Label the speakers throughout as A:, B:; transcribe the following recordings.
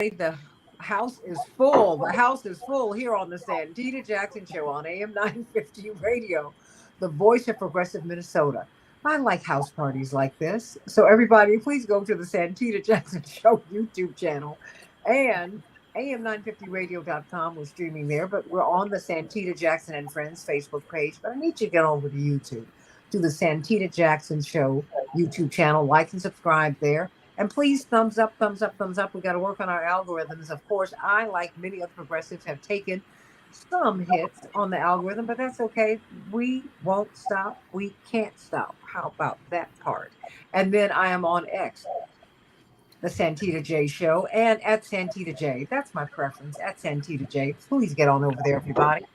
A: The house is full. The house is full here on the Santita Jackson Show on AM 950 Radio, the voice of progressive Minnesota. I like house parties like this. So, everybody, please go to the Santita Jackson Show YouTube channel and am950radio.com. We're streaming there, but we're on the Santita Jackson and Friends Facebook page. But I need you to get over to YouTube, to the Santita Jackson Show YouTube channel. Like and subscribe there. And please, thumbs up, thumbs up, thumbs up. We got to work on our algorithms. Of course, I, like many other progressives, have taken some hits on the algorithm, but that's okay. We won't stop. We can't stop. How about that part? And then I am on X, the Santita J Show, and at Santita J. That's my preference, at Santita J. Please get on over there, everybody.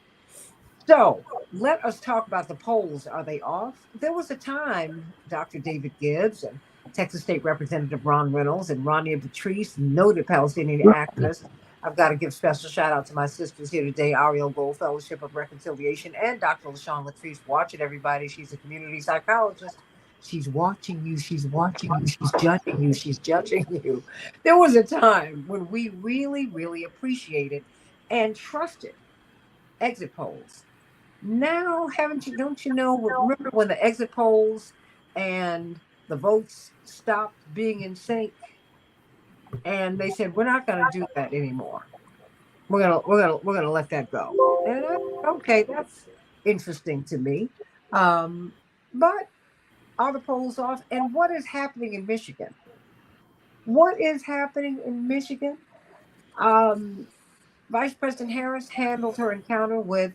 A: So let us talk about the polls. Are they off? There was a time Dr. David Gibbs and Texas State Representative Ron Reynolds and Rania Patrice, noted Palestinian activists. I've got to give special shout out to my sisters here today, Ariel Gold Fellowship of Reconciliation, and Dr. LaShawn Latrice. Watch it, everybody. She's a community psychologist. She's watching you. She's watching you. She's judging you. She's judging you. There was a time when we really, really appreciated and trusted exit polls. Now, don't you know, remember when the exit polls and the votes stopped being in sync, and they said, we're not going to do that anymore. We're gonna let that go. And okay, that's interesting to me. But are the polls off? And what is happening in Michigan? What is happening in Michigan? Um, Vice President Harris handled her encounter with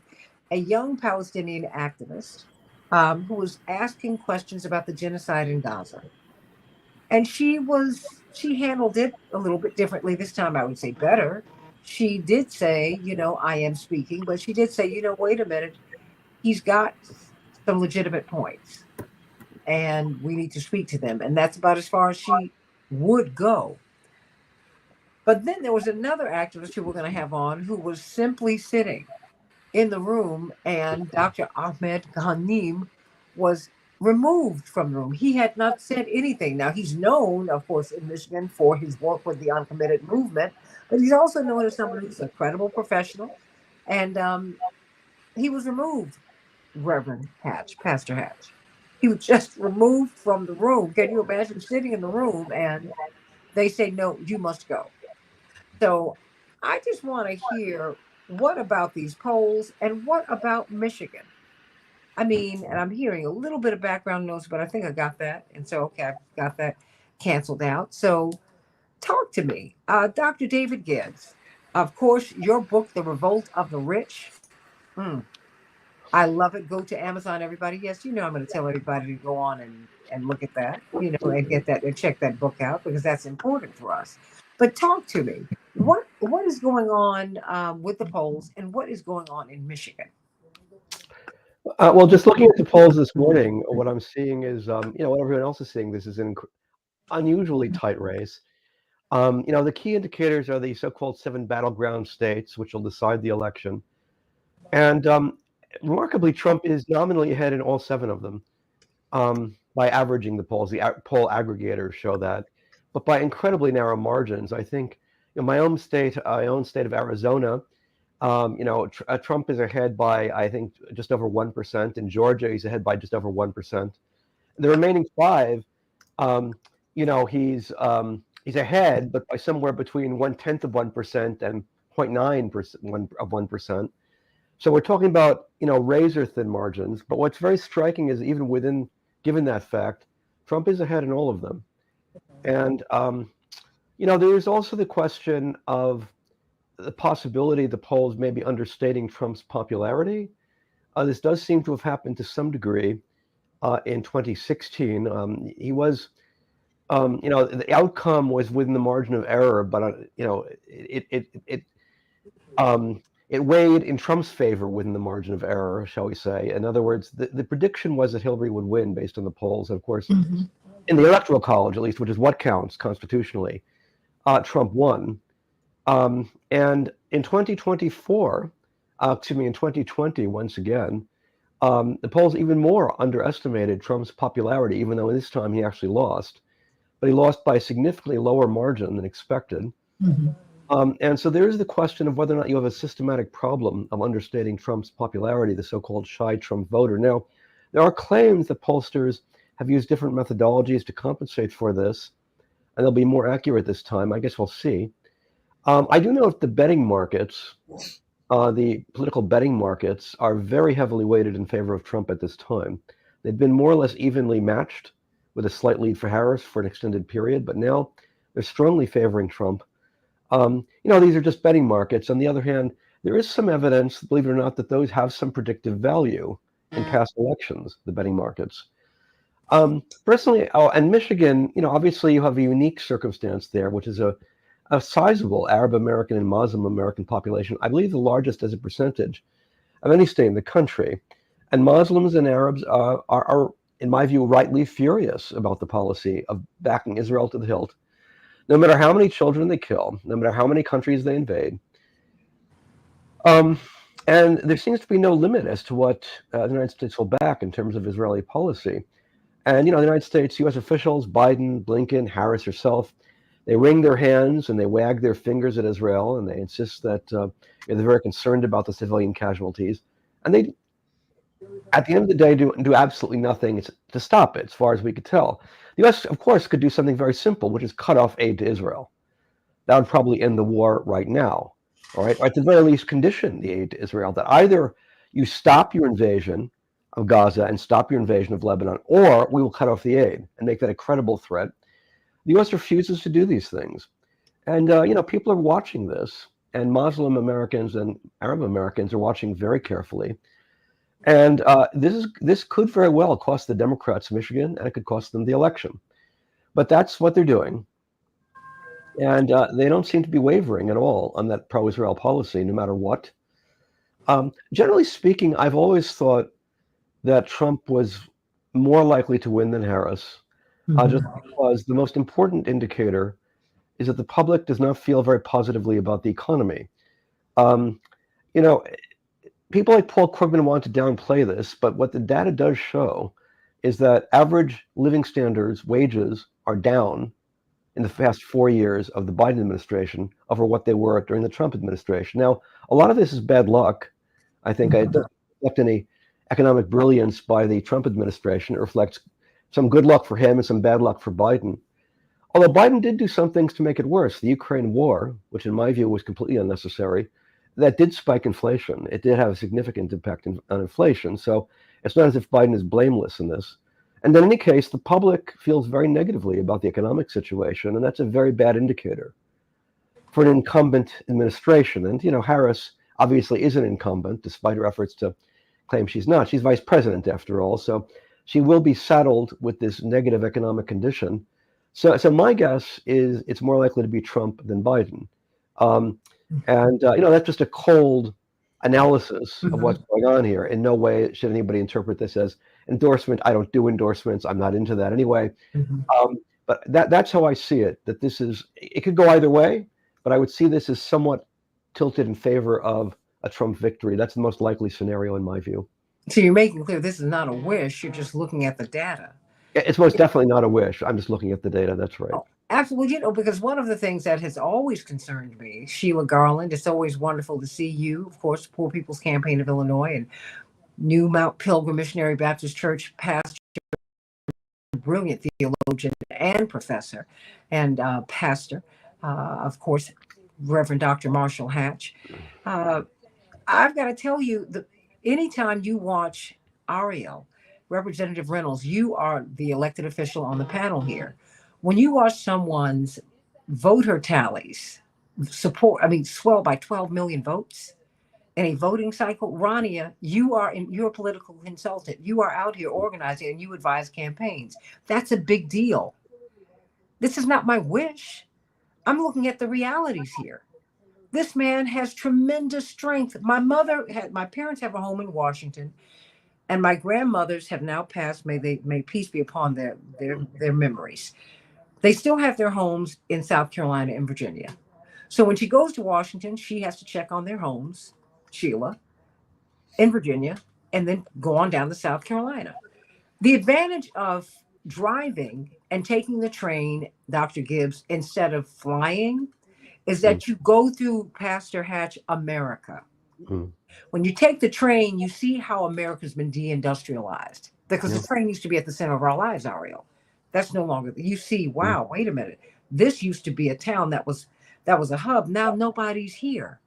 A: a young Palestinian activist who was asking questions about the genocide in Gaza. And she handled it a little bit differently this time, I would say better. She did say, I am speaking, but she did say, wait a minute, he's got some legitimate points and we need to speak to them. And that's about as far as she would go. But then there was another activist who we're going to have on who was simply sitting in the room, and Dr. Ahmed Ghanim was removed from the room. He had not said anything. Now, he's known, of course, in Michigan for his work with the uncommitted movement, but he's also known as somebody who's a credible professional. And he was removed, Reverend Hatch, Pastor Hatch. He was just removed from the room. Can you imagine sitting in the room and they say, no, you must go? So I just want to hear, what about these polls and what about Michigan? I mean, and I'm hearing a little bit of background noise, but I think I got that. And so, okay, I've got that canceled out. So talk to me. Dr. David Gibbs, of course, your book, The Revolt of the Rich. I love it. Go to Amazon, everybody. Yes, I'm going to tell everybody to go on and look at that, and get that and check that book out, because that's important for us. But talk to me. What is going on with the polls, and what is going on in Michigan?
B: Well, just looking at the polls this morning, what I'm seeing is, what everyone else is seeing. This is an unusually tight race. The key indicators are the so-called 7 battleground states, which will decide the election. And remarkably, Trump is nominally ahead in all 7 of them by averaging the polls. The poll aggregators show that, but by incredibly narrow margins. I think my own state of Arizona, Trump is ahead by, I think, just over 1%. In Georgia, he's ahead by just over 1%. The remaining 5, he's ahead, but by somewhere between 1/10 of 1% and 0.9% of 1%. So we're talking about, razor thin margins. But what's very striking is even given that fact, Trump is ahead in all of them. And, there's also the question of the possibility the polls may be understating Trump's popularity. This does seem to have happened to some degree in 2016. He was, the outcome was within the margin of error, but, it weighed in Trump's favor within the margin of error, shall we say. In other words, the prediction was that Hillary would win based on the polls. And of course, in the Electoral College, at least, which is what counts constitutionally, Trump won. And in 2024, in 2020, once again, the polls even more underestimated Trump's popularity, even though this time he actually lost. But he lost by a significantly lower margin than expected. And so there is the question of whether or not you have a systematic problem of understating Trump's popularity, the so-called shy Trump voter. Now, there are claims that pollsters have used different methodologies to compensate for this, and they'll be more accurate this time. I guess we'll see. I do know that the betting markets, the political betting markets, are very heavily weighted in favor of Trump at this time. They've been more or less evenly matched with a slight lead for Harris for an extended period, but now they're strongly favoring Trump. These are just betting markets. On the other hand, there is some evidence, believe it or not, that those have some predictive value in past elections, the betting markets. Personally, and Michigan, obviously you have a unique circumstance there, which is a sizable Arab American and Muslim American population, I believe the largest as a percentage of any state in the country. And Muslims and Arabs are, in my view, rightly furious about the policy of backing Israel to the hilt. No matter how many children they kill, no matter how many countries they invade. And there seems to be no limit as to what the United States will back in terms of Israeli policy. And, the United States, U.S. officials, Biden, Blinken, Harris herself, they wring their hands and they wag their fingers at Israel, and they insist that they're very concerned about the civilian casualties. And they, at the end of the day, do absolutely nothing to stop it, as far as we could tell. The U.S., of course, could do something very simple, which is cut off aid to Israel. That would probably end the war right now, all right? Or at the very least, condition the aid to Israel, that either you stop your invasion of Gaza and stop your invasion of Lebanon, or we will cut off the aid and make that a credible threat. The U.S. refuses to do these things. And, people are watching this, and Muslim Americans and Arab Americans are watching very carefully. And this could very well cost the Democrats Michigan, and it could cost them the election. But that's what they're doing. And they don't seem to be wavering at all on that pro-Israel policy, no matter what. Generally speaking, I've always thought that Trump was more likely to win than Harris, just because the most important indicator is that the public does not feel very positively about the economy. People like Paul Krugman want to downplay this, but what the data does show is that average living standards, wages, are down in the past 4 years of the Biden administration over what they were during the Trump administration. Now, a lot of this is bad luck. I think it doesn't reflect any economic brilliance by the Trump administration. It reflects some good luck for him and some bad luck for Biden. Although Biden did do some things to make it worse. The Ukraine war, which in my view was completely unnecessary, that did spike inflation. It did have a significant impact on inflation. So it's not as if Biden is blameless in this. And in any case, the public feels very negatively about the economic situation, and that's a very bad indicator for an incumbent administration. And, Harris obviously is an incumbent, despite her efforts to claim she's not. She's vice president, after all. So she will be saddled with this negative economic condition. So my guess is it's more likely to be Trump than Biden. That's just a cold analysis of what's going on here. In no way should anybody interpret this as endorsement. I don't do endorsements. I'm not into that anyway. But that's how I see it, that it could go either way, but I would see this as somewhat tilted in favor of a Trump victory. That's the most likely scenario in my view.
A: So you're making clear this is not a wish. You're just looking at the data.
B: It's most definitely not a wish. I'm just looking at the data. That's right.
A: Oh, absolutely. Because one of the things that has always concerned me, Sheila Garland, it's always wonderful to see you, of course, Poor People's Campaign of Illinois and New Mount Pilgrim Missionary Baptist Church pastor, brilliant theologian and professor, and pastor, of course, Reverend Dr. Marshall Hatch. I've got to tell you, anytime you watch Ariel, Representative Reynolds, you are the elected official on the panel here. When you watch someone's voter tallies swell by 12 million votes in a voting cycle, Rania, you're a political consultant. You are out here organizing and you advise campaigns. That's a big deal. This is not my wish. I'm looking at the realities here. This man has tremendous strength. My parents have a home in Washington, and my grandmothers have now passed. May peace be upon their memories. They still have their homes in South Carolina and Virginia. So when she goes to Washington, she has to check on their homes, Sheila, in Virginia, and then go on down to South Carolina. The advantage of driving and taking the train, Dr. Gibbs, instead of flying, is
B: Mm,
A: that you go through Pastor Hatch, America.
B: mm,
A: When you take the train, you see how America's been deindustrialized because the
B: yeah.
A: train used to be at the center of our lives, Ariel. That's no longer. You see,
B: Mm.
A: wow, wait a minute. This used to be a town that was a hub. Now nobody's here,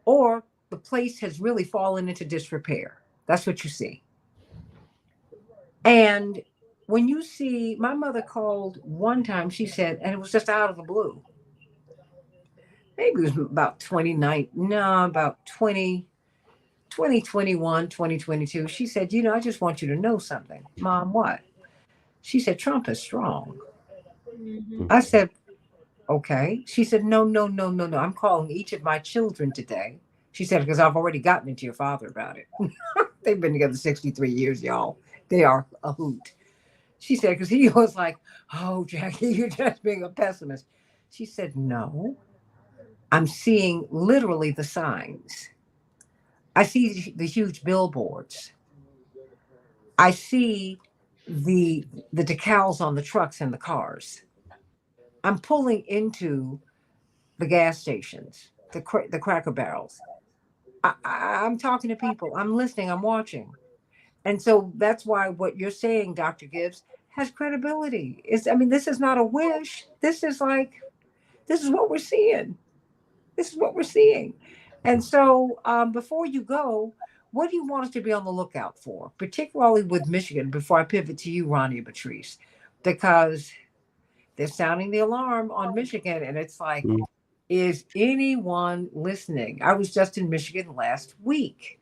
A: or the place has really fallen into disrepair. That's what you see. And when you see, my mother called one time, she said, and it was just out of the blue. Maybe it was about 29, no, about 2021, 2022. She said, I just want you to know something. Mom, what? She said, Trump is strong.
B: Mm.
A: I said, okay. She said, no, no, no, no, no. I'm calling each of my children today. She said, because I've already gotten into your father about it. They've been together 63 years, y'all. They are a hoot. She said, because he was like, oh, Jackie, you're just being a pessimist. She said, no, I'm seeing literally the signs. I see the huge billboards. I see the decals on the trucks and the cars. I'm pulling into the gas stations, the Cracker Barrels. I'm talking to people. I'm listening. I'm watching. And so that's why what you're saying, Dr. Gibbs, has credibility. This is not a wish. This is what we're seeing. This is what we're seeing. And so before you go, what do you want us to be on the lookout for, particularly with Michigan, before I pivot to you, Ronnie and Patrice? Because they're sounding the alarm on Michigan, and it's like,
B: Mm.
A: is anyone listening? I was just in Michigan last week.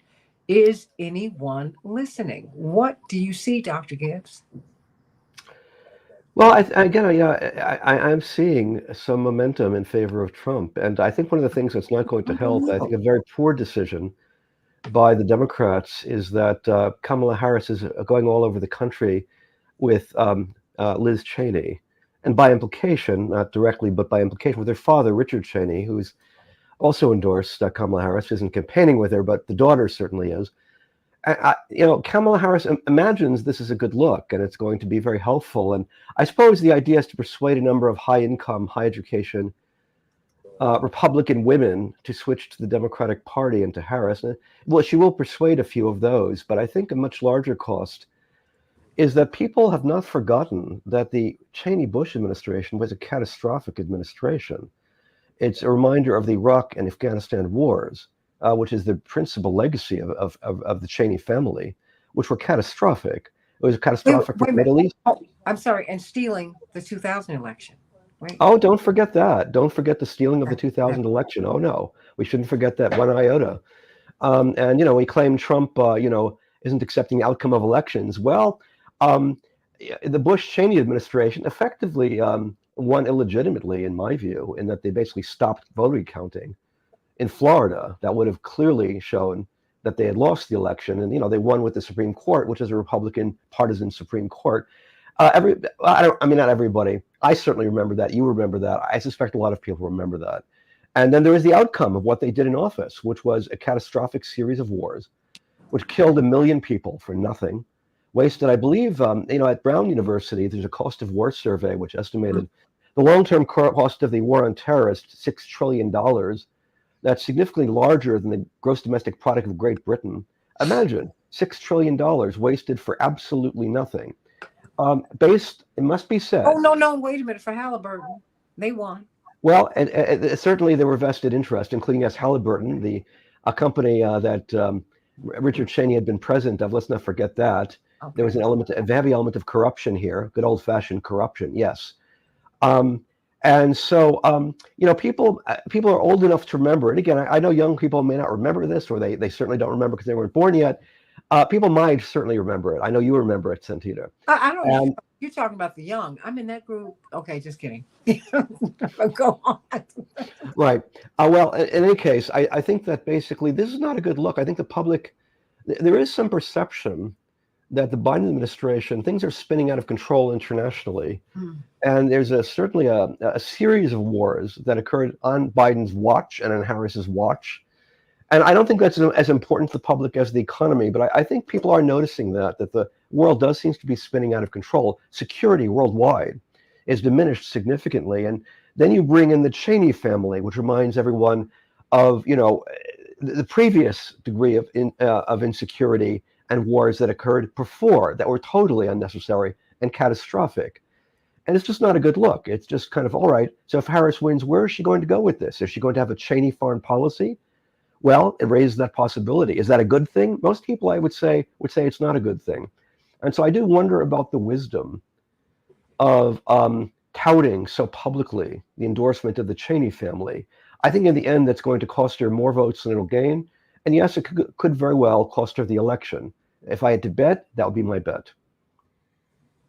A: Is anyone listening? What do you see, Dr. Gibbs?
B: Well, again, yeah, I'm seeing some momentum in favor of Trump, and I think one of the things that's not going to help, I think a very poor decision by the Democrats is that Kamala Harris is going all over the country with Liz Cheney, and by implication, not directly, but by implication, with her father, Richard Cheney, who's also endorsed Kamala Harris, isn't campaigning with her, but the daughter certainly is. Kamala Harris imagines this is a good look and it's going to be very helpful. And I suppose the idea is to persuade a number of high income, high education Republican women to switch to the Democratic Party and to Harris. And, well, she will persuade a few of those, but I think a much larger cost is that people have not forgotten that the Cheney Bush administration was a catastrophic administration. It's a reminder of the Iraq and Afghanistan wars, which is the principal legacy of the Cheney family, which were catastrophic. It was
A: Wait,
B: catastrophic for
A: wait a
B: the
A: minute.
B: Middle East.
A: Oh, I'm sorry. And stealing the 2000 election. Wait.
B: Oh, don't forget that. Don't forget the stealing of the 2000 election. Oh, no, we shouldn't forget that one iota. And, we claim Trump, isn't accepting the outcome of elections. Well, um, the Bush-Cheney administration effectively won illegitimately, in my view, in that they basically stopped voting counting in Florida. That would have clearly shown that they had lost the election. And, they won with the Supreme Court, which is a Republican partisan Supreme Court. Not everybody. I certainly remember that. You remember that. I suspect a lot of people remember that. And then there was the outcome of what they did in office, which was a catastrophic series of wars, which killed 1 million people for nothing, wasted, I believe, at Brown University, there's a cost of war survey which estimated the long-term cost of the war on terror is $6 trillion. That's significantly larger than the gross domestic product of Great Britain. Imagine $6 trillion wasted for absolutely nothing. It must be
A: Oh,
B: said.
A: no, no. Wait a minute. For Halliburton, they won.
B: Well, and certainly there were vested interests, including as Halliburton, a company that Richard Cheney had been president of. Let's not forget that. There was
A: Okay.
B: a heavy element of corruption here, good old-fashioned corruption, yes. Um, and so, people are old enough to remember. And again, I know young people may not remember this, or they certainly don't remember because they weren't born yet. People might certainly remember it. I know you remember it, Santita.
A: I don't know.
B: And
A: You're talking about the young. I'm in that group. Okay, just kidding. Go on.
B: right. Well, in any case, I think that basically this is not a good look. I think the public, there is some perception that the Biden administration, things are spinning out of control internationally. And there's certainly a series of wars that occurred on Biden's watch and on Harris's watch. And I don't think that's as important to the public as the economy, but I think people are noticing that the world seems to be spinning out of control. Security worldwide is diminished significantly. And Then you bring in the Cheney family, which reminds everyone of, the previous degree of insecurity and wars that occurred before that were totally unnecessary and catastrophic. And it's just not a good look. It's just kind of, all right, so if Harris wins, where is she going to go with this? Is she going to have a Cheney foreign policy? Well, it raises that possibility. Is that a good thing? Most people, I would say it's not a good thing. And so I do wonder about the wisdom of touting so publicly the endorsement of the Cheney family. I think in the end, that's going to cost her more votes than it'll gain. And yes, it could very well cost her the election. If I had to bet, that would be my bet.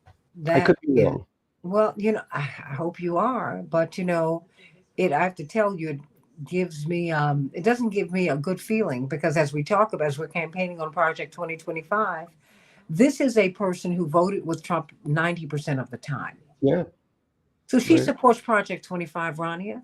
B: I
A: That
B: could be
A: is,
B: wrong.
A: well, I hope you are, but I have to tell you, it gives me, it doesn't give me a good feeling because as we talk about, as we're campaigning on Project 2025, this is a person who voted with Trump 90% of the time.
B: Yeah.
A: So she
B: Right.
A: supports Project 25, Rania.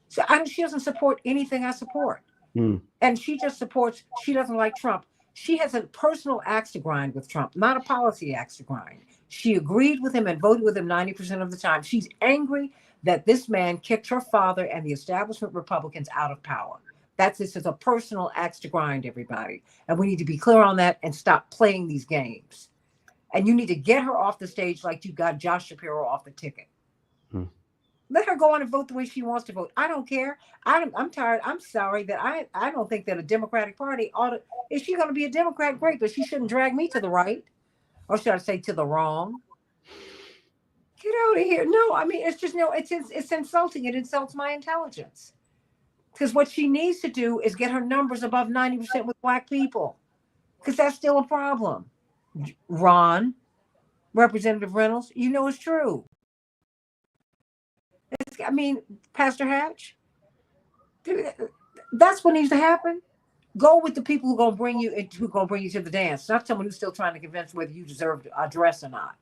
A: So she doesn't support anything I support.
B: Mm.
A: And she just supports, she doesn't like Trump. She has a personal axe to grind with Trump, not a policy axe to grind. She agreed with him and voted with him 90% of the time. She's angry that this man kicked her father and the establishment Republicans out of power. This is a personal axe to grind, everybody. And we need to be clear on that and stop playing these games. And you need to get her off the stage like you got Josh Shapiro off the ticket.
B: Mm.
A: Let her go on and vote the way she wants to vote. I don't care. I'm tired. I'm sorry that I don't think that a Democratic Party ought to. If she's going to be a Democrat, great, but she shouldn't drag me to the right, or should I say to the wrong? Get out of here. No, I mean it's just no. It's insulting. It insults my intelligence. Because what she needs to do is get her numbers above 90% with Black people, because that's still a problem. Ron, Representative Reynolds, it's true. I mean, Pastor Hatch, that's what needs to happen. Go with the people who are gonna bring you to the dance, not someone who's still trying to convince whether you deserve a dress or not.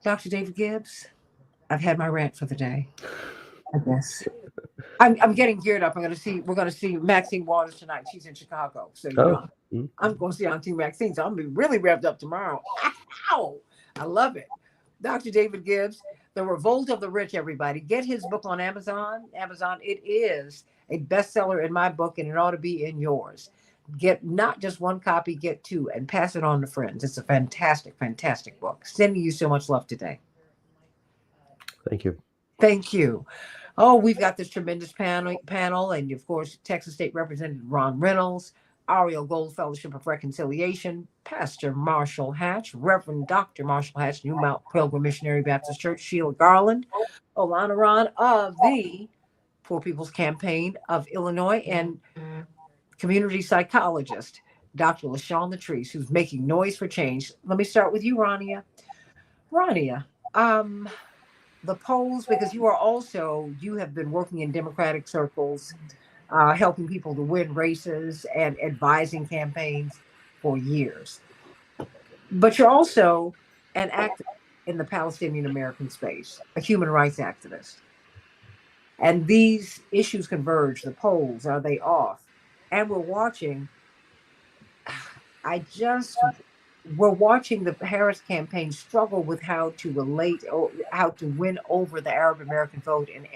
A: Dr. David Gibbs, I've had my rant for the day. I guess I'm getting geared up. We're gonna see Maxine Waters tonight. She's in Chicago, so I'm going to see Auntie Maxine. So I'm gonna be really revved up tomorrow. Ow! I love it. Dr. David Gibbs, The Revolt of the Rich, everybody. Get his book on Amazon. It is a bestseller in my book, and it ought to be in yours. Get not just one copy, get two, and pass it on to friends. It's a fantastic, fantastic book. Sending you so much love today.
B: Thank you.
A: Thank you. Oh, we've got this tremendous panel, and of course, Texas State Representative Ron Reynolds, Ariel Gold Fellowship of Reconciliation, Pastor Marshall Hatch, Reverend Dr. Marshall Hatch, New Mount Pilgrim Missionary Baptist Church, Sheila Garland, Olana Ron of the Poor People's Campaign of Illinois, and community psychologist, Dr. LaShawn Latrice, who's making noise for change. Let me start with you, Rania. Rania, the polls, because you have been working in Democratic circles, helping people to win races and advising campaigns for years. But you're also an activist in the Palestinian American space, a human rights activist. And these issues converge. The polls, are they off? And we're watching, we're watching the Harris campaign struggle with how to relate or how to win over the Arab American vote. And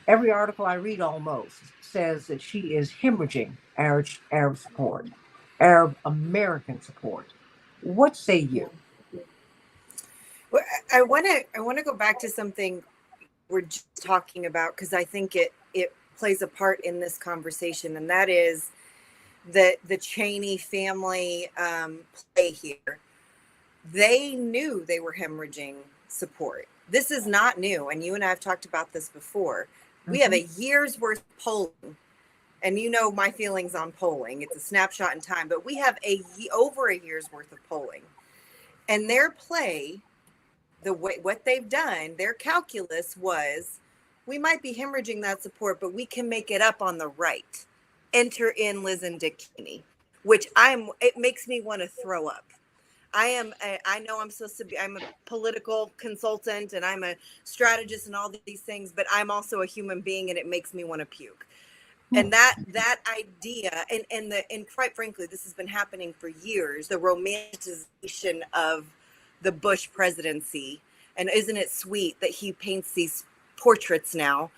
A: every article I read almost says that she is hemorrhaging Arab support, Arab American support. What say you?
C: Well, I want to go back to something we're just talking about, because I think it plays a part in this conversation, and that is the Cheney family play here. They knew they were hemorrhaging support. This is not new, and you and I have talked about this before. We have a year's worth of polling, and my feelings on polling. It's a snapshot in time, but we have over a year's worth of polling, and their play, what they've done, their calculus was, we might be hemorrhaging that support, but we can make it up on the right. Enter in Liz and Dick Cheney, which it makes me want to throw up. I know I'm supposed to be, I'm a political consultant and I'm a strategist and all these things, but I'm also a human being, and it makes me want to puke. And that idea, and quite frankly, this has been happening for years, the romanticization of the Bush presidency And isn't it sweet that he paints these portraits now?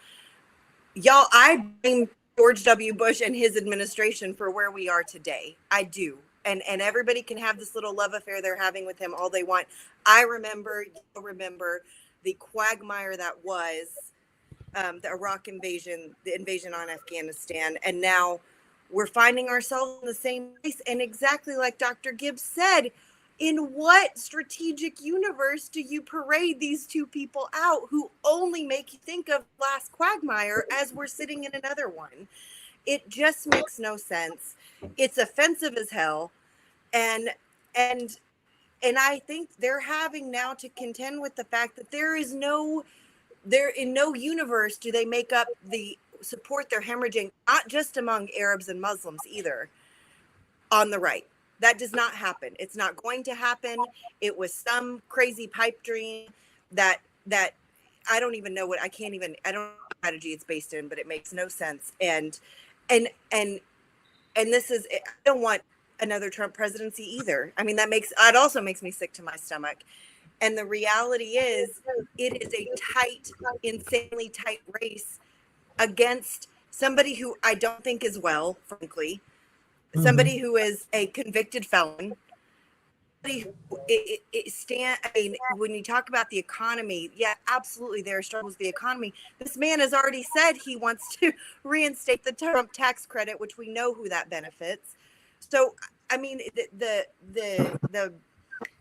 C: Y'all, I blame George W. Bush and his administration for where we are today. I do. And everybody can have this little love affair they're having with him all they want. I remember the quagmire that was the Iraq invasion, the invasion on Afghanistan. And now we're finding ourselves in the same place. And exactly like Dr. Gibbs said, in what strategic universe do you parade these two people out who only make you think of last quagmire as we're sitting in another one? It just makes no sense. It's offensive as hell. And I think they're having now to contend with the fact that there in no universe do they make up the support they're hemorrhaging, not just among Arabs and Muslims either, on the right. That does not happen. It's not going to happen. It was some crazy pipe dream that I don't even know I don't know what strategy it's based in, but it makes no sense. And this is, I don't want another Trump presidency either. I mean, it also makes me sick to my stomach. And the reality is, it is a tight, insanely tight race against somebody who I don't think is well, frankly. Somebody who is a convicted felon. Somebody who I mean, when you talk about the economy, yeah, absolutely, there are struggles with the economy. This man has already said he wants to reinstate the Trump tax credit, which we know who that benefits. So, I mean, the you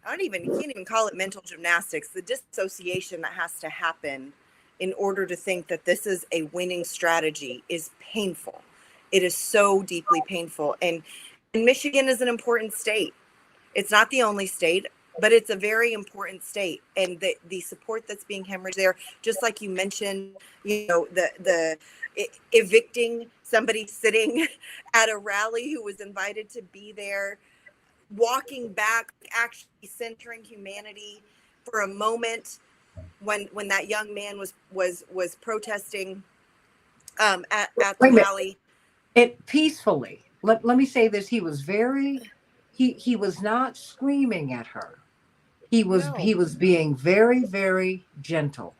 C: can't even call it mental gymnastics. The dissociation that has to happen in order to think that this is a winning strategy is painful. It is so deeply painful. And Michigan is an important state. It's not the only state, but it's a very important state. And the support that's being hemorrhaged there, just like you mentioned, the evicting somebody sitting at a rally who was invited to be there, walking back, actually centering humanity for a moment when that young man was protesting at the rally.
A: It peacefully. Let me say this. He was he was not screaming at her. He was being very, very gentle.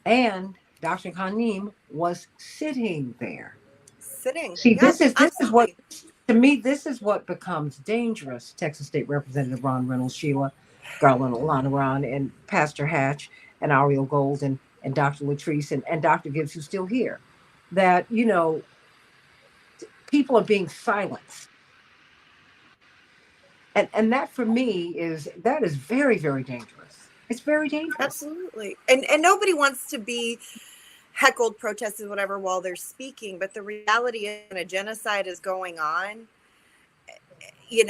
A: And Dr. Khanim was sitting there. See, this is what, to me, this is what becomes dangerous. Texas State Representative Ron Reynolds, Sheila Garland, Alana Ron, and Pastor Hatch, and Ariel Gold, and Dr. Latrice, and Dr. Gibbs, who's still here. That, people are being silenced. And that for me is very, very dangerous. It's very dangerous.
C: Absolutely. And nobody wants to be heckled, protested, whatever, while they're speaking. But the reality is, when a genocide is going on,
A: she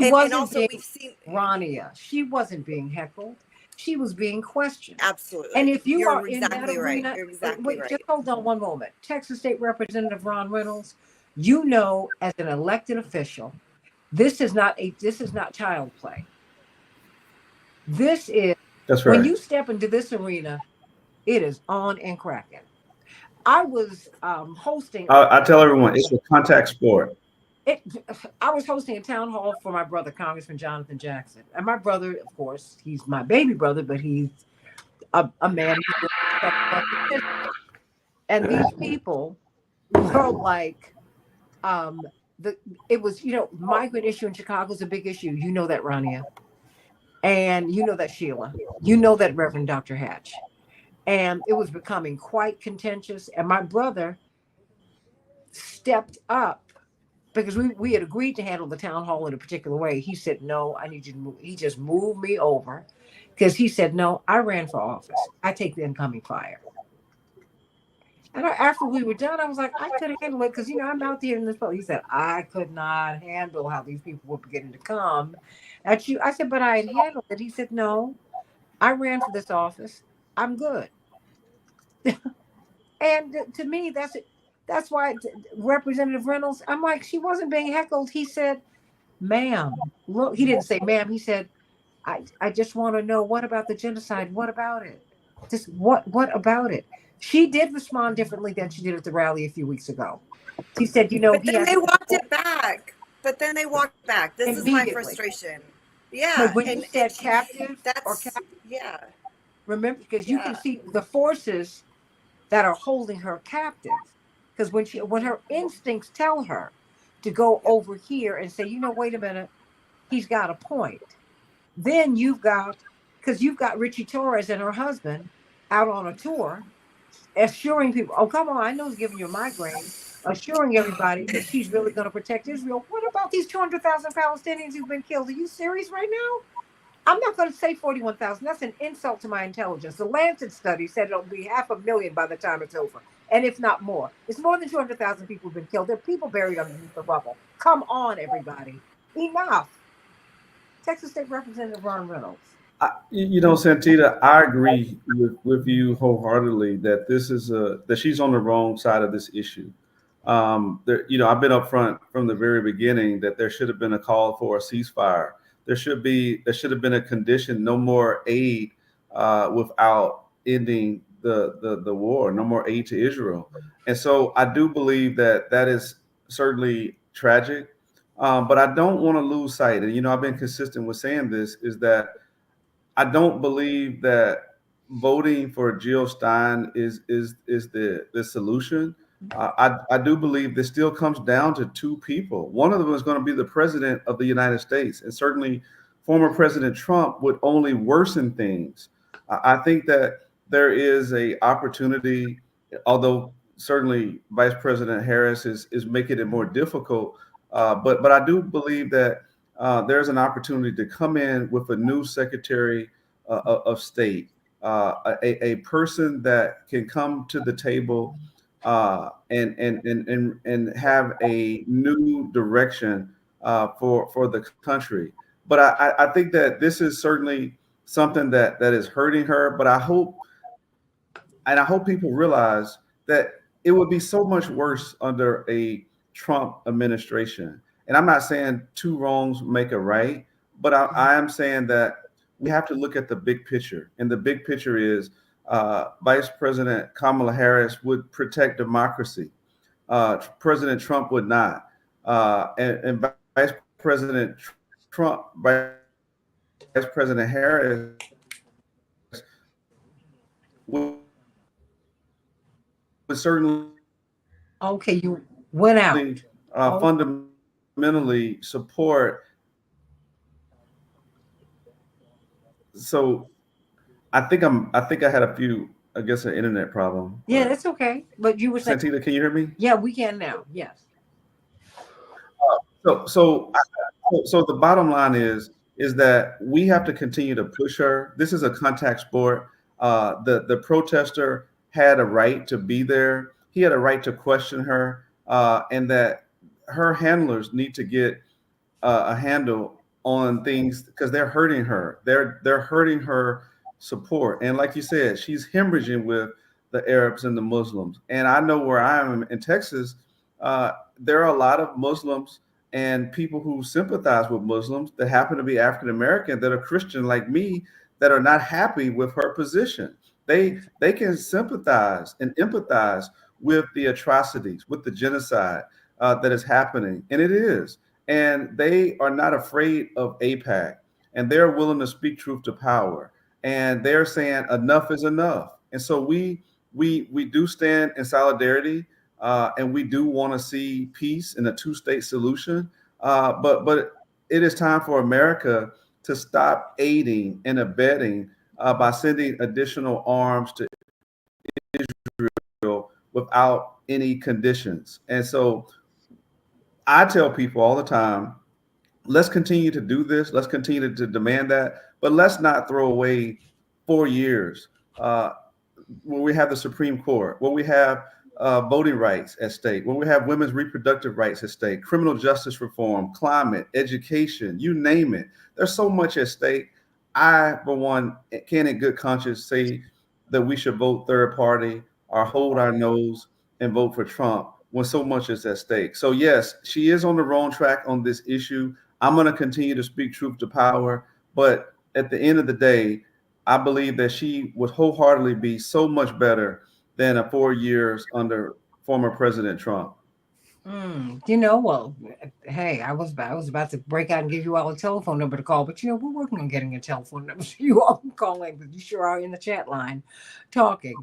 A: wasn't being Rania. She wasn't being heckled. She was being questioned.
C: Absolutely.
A: And if you
C: You're
A: are in that arena,
C: you're exactly
A: wait,
C: right.
A: Just hold on one moment. Texas State Representative Ron Reynolds, as an elected official, this is not child play. That's right. When you step into this arena, it is on and cracking. I was hosting.
D: I tell everyone it's a contact sport.
A: I was hosting a town hall for my brother, Congressman Jonathan Jackson. And my brother, of course, he's my baby brother, but he's a man. And these people were like, it was, migrant issue in Chicago is a big issue. You know that, Rania. And you know that, Sheila. You know that, Reverend Dr. Hatch. And it was becoming quite contentious. And my brother stepped up because we had agreed to handle the town hall in a particular way. He said, no, I need you to move. He just moved me over because he said, no, I ran for office. I take the incoming fire. And after we were done, I was like, I couldn't handle it because, I'm out there in this boat. He said, I could not handle how these people were beginning to come at you. I said, but I had handled it. He said, no, I ran for this office. I'm good. And to me, that's why Representative Reynolds, I'm like, she wasn't being heckled. He said, ma'am, look, he didn't say ma'am. He said, I just want to know, what about the genocide? What about it? Just what about it? She did respond differently than she did at the rally a few weeks ago. She said,
C: But then they walked it back. This is my frustration. Yeah.
A: But when you said captive,
C: yeah.
A: Remember, because you can
C: Yeah.
A: see the forces that are holding her captive. Because when her instincts tell her to go
C: Yep.
A: over here and say, wait a minute, he's got a point. Then you've got Richie Torres and her husband out on a tour, assuring people, oh, come on, I know he's giving you a migraine, assuring everybody that she's really going to protect Israel. What about these 200,000 Palestinians who've been killed? Are you serious right now? I'm not going to say 41,000. That's an insult to my intelligence. The Lancet study said it'll be 500,000 by the time it's over, and if not more. It's more than 200,000 people have been killed. There are people buried underneath the rubble. Come on, everybody. Enough. Texas State Representative Ron Reynolds.
D: Santita, I agree with you wholeheartedly that that she's on the wrong side of this issue. I've been upfront from the very beginning that there should have been a call for a ceasefire. There should have been a condition: no more aid without ending the war, no more aid to Israel. And so I do believe that that is certainly tragic. But I don't want to lose sight, and I've been consistent with saying this, is that I don't believe that voting for Jill Stein is the solution. I do believe this still comes down to two people. One of them is going to be the president of the United States, and certainly former President Trump would only worsen things. I think that there is a opportunity, although certainly Vice President Harris is making it more difficult. But I do believe that there's an opportunity to come in with a new Secretary of State, a person that can come to the table and have a new direction for the country. But I think that this is certainly something that is hurting her. But I hope people realize that it would be so much worse under a Trump administration. And I'm not saying two wrongs make a right, but I am saying that we have to look at the big picture. And the big picture is Vice President Kamala Harris would protect democracy. President Trump would not. And Vice President Trump, Vice President Harris would certainly
A: Okay, you went out. Oh,
D: fundamentally support. So I think I had a few, I guess, an internet problem.
A: yeah, that's okay. But you were saying,
D: Santita, can you hear me?
A: yeah, we can now. Yes.
D: So the bottom line is that we have to continue to push her. This is a contact sport. The protester had a right to be there. He had a right to question her, and that her handlers need to get a handle on things because they're hurting her. They're hurting her support. And like you said, she's hemorrhaging with the Arabs and the Muslims. And I know where I am in Texas, there are a lot of Muslims and people who sympathize with Muslims that happen to be African American, that are Christian like me, that are not happy with her position. They can sympathize and empathize with the atrocities, with the genocide that is happening, and it is. And they are not afraid of APAC, and they're willing to speak truth to power. And they're saying enough is enough. And so we do stand in solidarity, and we do want to see peace in a two-state solution. But it is time for America to stop aiding and abetting by sending additional arms to Israel without any conditions. And so I tell people all the time, let's continue to do this. Let's continue to demand that, but let's not throw away 4 years uh, where we have the Supreme Court, where we have voting rights at stake, where we have women's reproductive rights at stake, criminal justice reform, climate, education, you name it. There's so much at stake. I, for one, can in good conscience say that we should vote third party or hold our nose and vote for Trump when so much is at stake. So yes, she is on the wrong track on this issue. I'm going to continue to speak truth to power, but at the end of the day, I believe that she would wholeheartedly be so much better than a 4 years under former President Trump.
A: Well, hey, I was about to break out and give you all a telephone number to call, but we're working on getting a telephone number so you all can call in because you sure are in the chat line talking.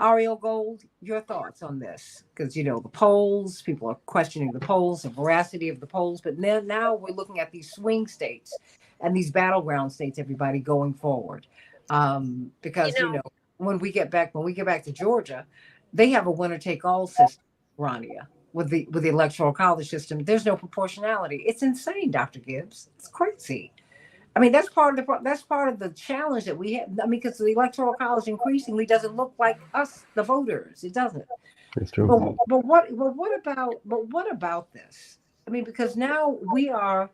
A: Ariel Gold, your thoughts on this? Because the polls, people are questioning the polls, the veracity of the polls, but now we're looking at these swing states and these battleground states. Everybody going forward,
E: You
A: because
E: know,
A: when we get back to Georgia, they have a winner take all system, Rania, with the electoral college system. There's no proportionality. It's insane, Dr. Gibbs. It's crazy. I mean, that's part of the challenge that we have. I mean, because the electoral college increasingly doesn't look like us, the voters. It doesn't.
B: It's true.
A: But what about this? I mean, because now we are.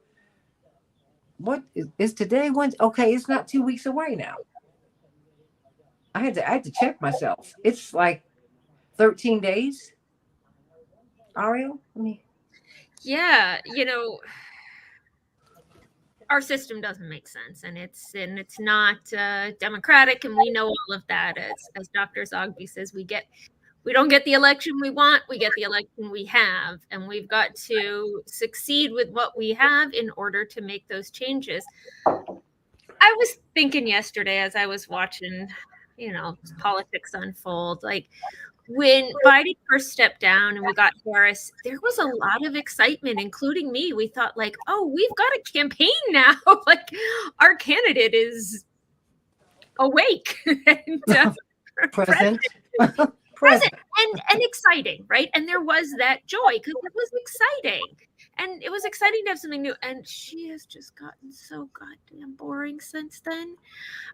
A: What is today? Wednesday? Okay, it's not 2 weeks away now. I had to check myself. It's like 13 days. Ariel, I mean,
E: yeah, our system doesn't make sense, and it's not democratic, and we know all of that. As Dr. Zogby says, we don't get the election we want, we get the election we have, and we've got to succeed with what we have in order to make those changes. I was thinking yesterday as I was watching, politics unfold, like when Biden first stepped down and we got Harris, there was a lot of excitement, including me. We thought like, oh, we've got a campaign now. Like our candidate is awake and
A: present.
E: present and exciting, right? And there was that joy because it was exciting. And it was exciting to have something new. And she has just gotten so goddamn boring since then.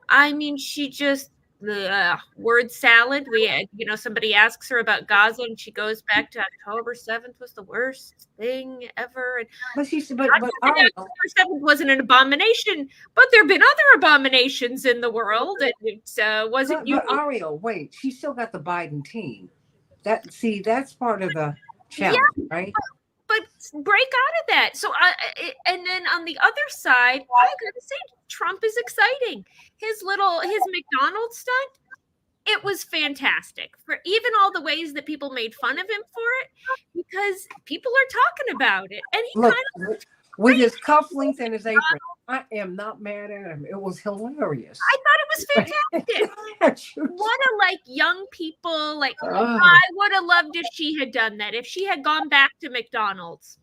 E: I mean, she just the word salad. Somebody asks her about Gaza, and she goes back to October 7th was the worst thing ever. And
A: But she said, but Ariel,
E: October 7th wasn't an abomination, but there have been other abominations in the world, and it wasn't
A: but Ariel, wait, she still got the Biden team. That's part of the challenge, right?
E: But break out of that. So, and then on the other side, I gotta say, Trump is exciting. His McDonald's stunt, it was fantastic for even all the ways that people made fun of him for it, because people are talking about it, and he
A: Look,
E: kind of
A: with his cufflinks and his apron. I am not mad at him. It was hilarious.
E: I thought it was fantastic. What a young people I would have loved if she had done that. If she had gone back to McDonald's,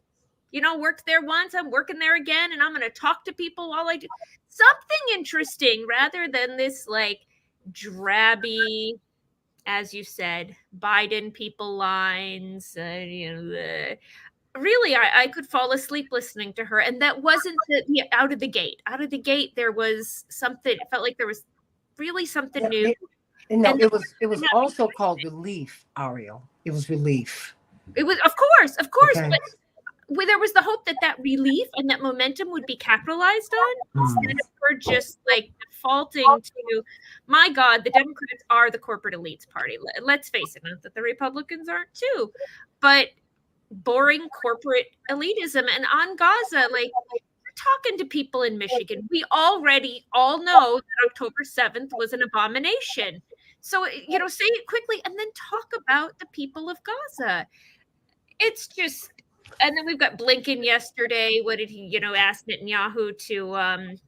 E: worked there once, I'm working there again, and I'm going to talk to people while I do something interesting rather than this drabby, as you said, Biden people lines. Really, I could fall asleep listening to her, and that wasn't out of the gate. Out of the gate, there was something. It felt like there was really something new.
A: It was also called relief, Ariel. It was relief.
E: It was, of course,
A: Okay.
E: but there was the hope that relief and that momentum would be capitalized on instead of her just defaulting to, my God, the Democrats are the corporate elites party. Let's face it, not that the Republicans aren't too, but boring corporate elitism. And on Gaza, we're talking to people in Michigan. We already all know that October 7th was an abomination. So, say it quickly and then talk about the people of Gaza. It's just, and then we've got Blinken yesterday. What did he, ask Netanyahu to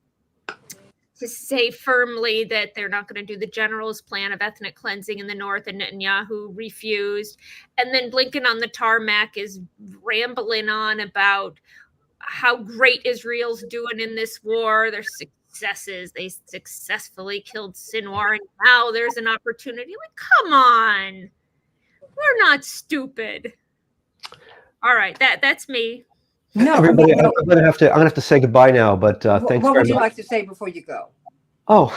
E: say firmly that they're not going to do the general's plan of ethnic cleansing in the north, and Netanyahu refused. And then Blinken on the tarmac is rambling on about how great Israel's doing in this war, their successes. They successfully killed Sinwar, and now there's an opportunity. Come on. We're not stupid. All right, that's me.
A: No,
B: everybody, I'm gonna have to say goodbye now. But thanks.
A: What would you like to say before you go?
B: Oh,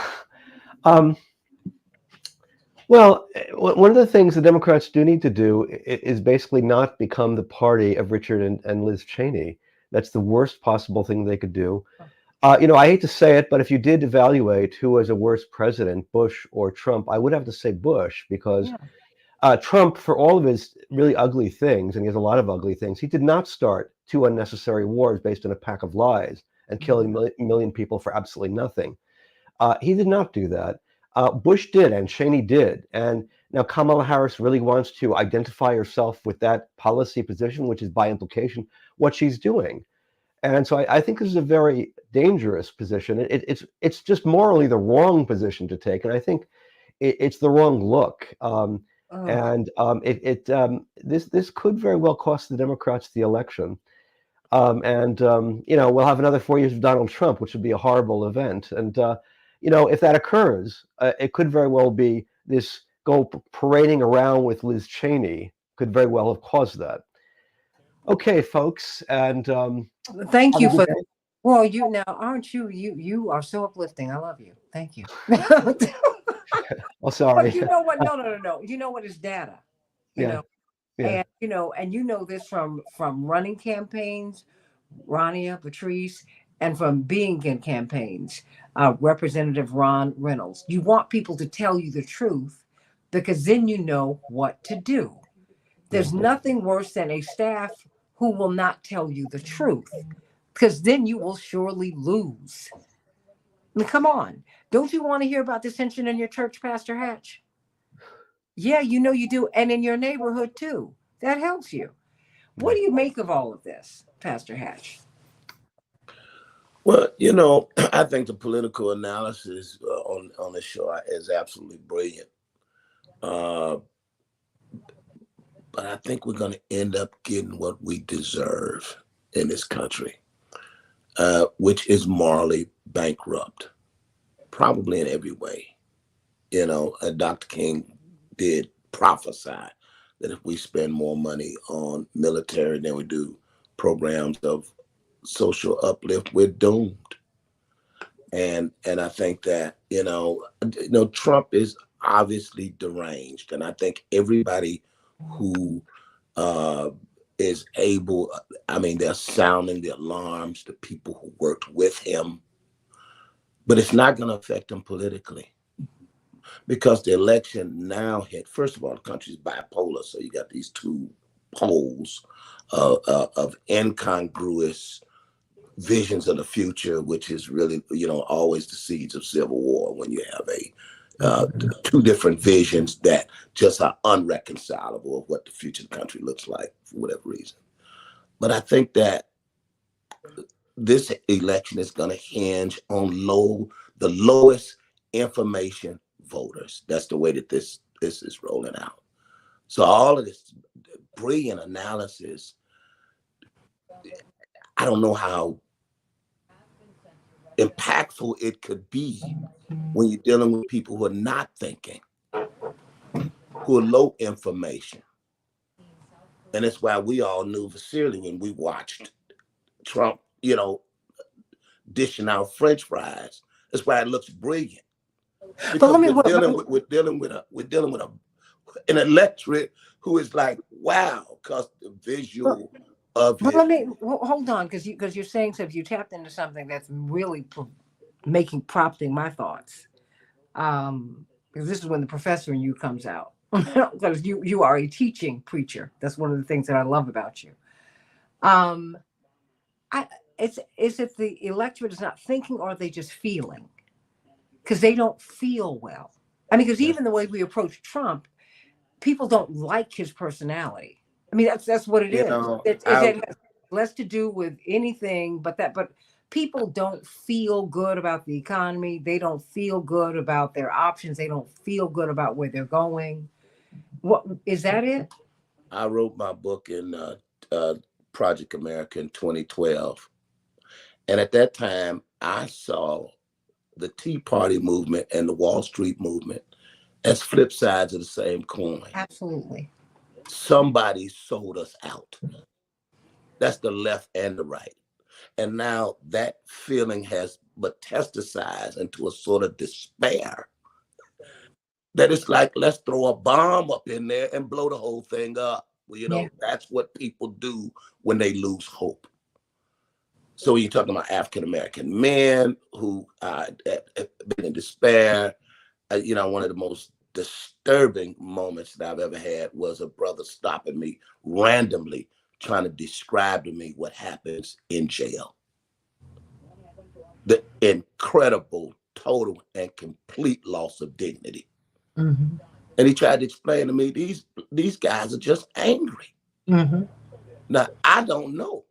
B: well, one of the things the Democrats do need to do is basically not become the party of Richard and Liz Cheney. That's the worst possible thing they could do. I hate to say it, but if you did evaluate who was a worse president, Bush or Trump, I would have to say Bush, because Trump, for all of his really ugly things, and he has a lot of ugly things, he did not start 2 unnecessary wars based on a pack of lies and killing a million people for absolutely nothing. He did not do that. Bush did, and Cheney did. And Now, Kamala Harris really wants to identify herself with that policy position, which is by implication what she's doing. And so I think this is a very dangerous position. It's just morally the wrong position to take, and I think it's the wrong look. And this could very well cost the Democrats the election. We'll have another 4 years of Donald Trump, which would be a horrible event. And if that occurs, it could very well be this go parading around with Liz Cheney could very well have caused that. Okay, folks, and
A: thank you for that. Well, aren't you are so uplifting. I love you. Thank you.
B: Oh, sorry.
A: But you know what? No. You know what is data? You know,
B: Yeah.
A: and this from running campaigns, Rania Patrice, and from being in campaigns, Representative Ron Reynolds. You want people to tell you the truth because then you know what to do. There's nothing worse than a staff who will not tell you the truth, because then you will surely lose. I mean, come on. Don't you want to hear about dissension in your church, Pastor Hatch? Yeah, you do. And in your neighborhood, too. That helps you. What do you make of all of this, Pastor Hatch?
F: Well, I think the political analysis on the show is absolutely brilliant. But I think we're going to end up getting what we deserve in this country, which is morally bankrupt, probably in every way. Dr. King did prophesy that if we spend more money on military than we do programs of social uplift, we're doomed. And I think that, Trump is obviously deranged. And I think everybody who is able, they're sounding the alarms, the people who worked with him, but it's not going to affect them politically because the election now hit, first of all, the country's bipolar. So you got these two poles of incongruous visions of the future, which is really, always the seeds of civil war when you have two different visions that just are unreconcilable of what the future of the country looks like for whatever reason. But I think that this election is going to hinge on the lowest information voters. That's the way that this is rolling out. So all of this brilliant analysis, I don't know how impactful it could be when you're dealing with people who are not thinking, who are low information. And that's why we all knew sincerely when we watched Trump, dishing out French fries. That's why it looks brilliant. Because we're dealing with an electorate who is like, wow, because the visual of it.
A: But hold on, because you're saying so. If you tapped into something that's really prompting my thoughts, because this is when the professor in you comes out, because you are a teaching preacher. That's one of the things that I love about you. Is it the electorate is not thinking, or are they just feeling? Because they don't feel well. Because even the way we approach Trump, people don't like his personality. That's what it is. It has less to do with anything but that. But people don't feel good about the economy. They don't feel good about their options. They don't feel good about where they're going. What is that? It?
F: I wrote my book in Project America in 2012, and at that time, I saw the Tea Party movement and the Wall Street movement as flip sides of the same coin.
A: Absolutely.
F: Somebody sold us out. That's the left and the right. And now that feeling has metastasized into a sort of despair that it's like, let's throw a bomb up in there and blow the whole thing up. Well, that's what people do when they lose hope. So you're talking about African-American men who have been in despair. One of the most disturbing moments that I've ever had was a brother stopping me randomly, trying to describe to me what happens in jail. The incredible, total, and complete loss of dignity.
A: Mm-hmm.
F: And he tried to explain to me, these guys are just angry.
A: Mm-hmm.
F: Now, I don't know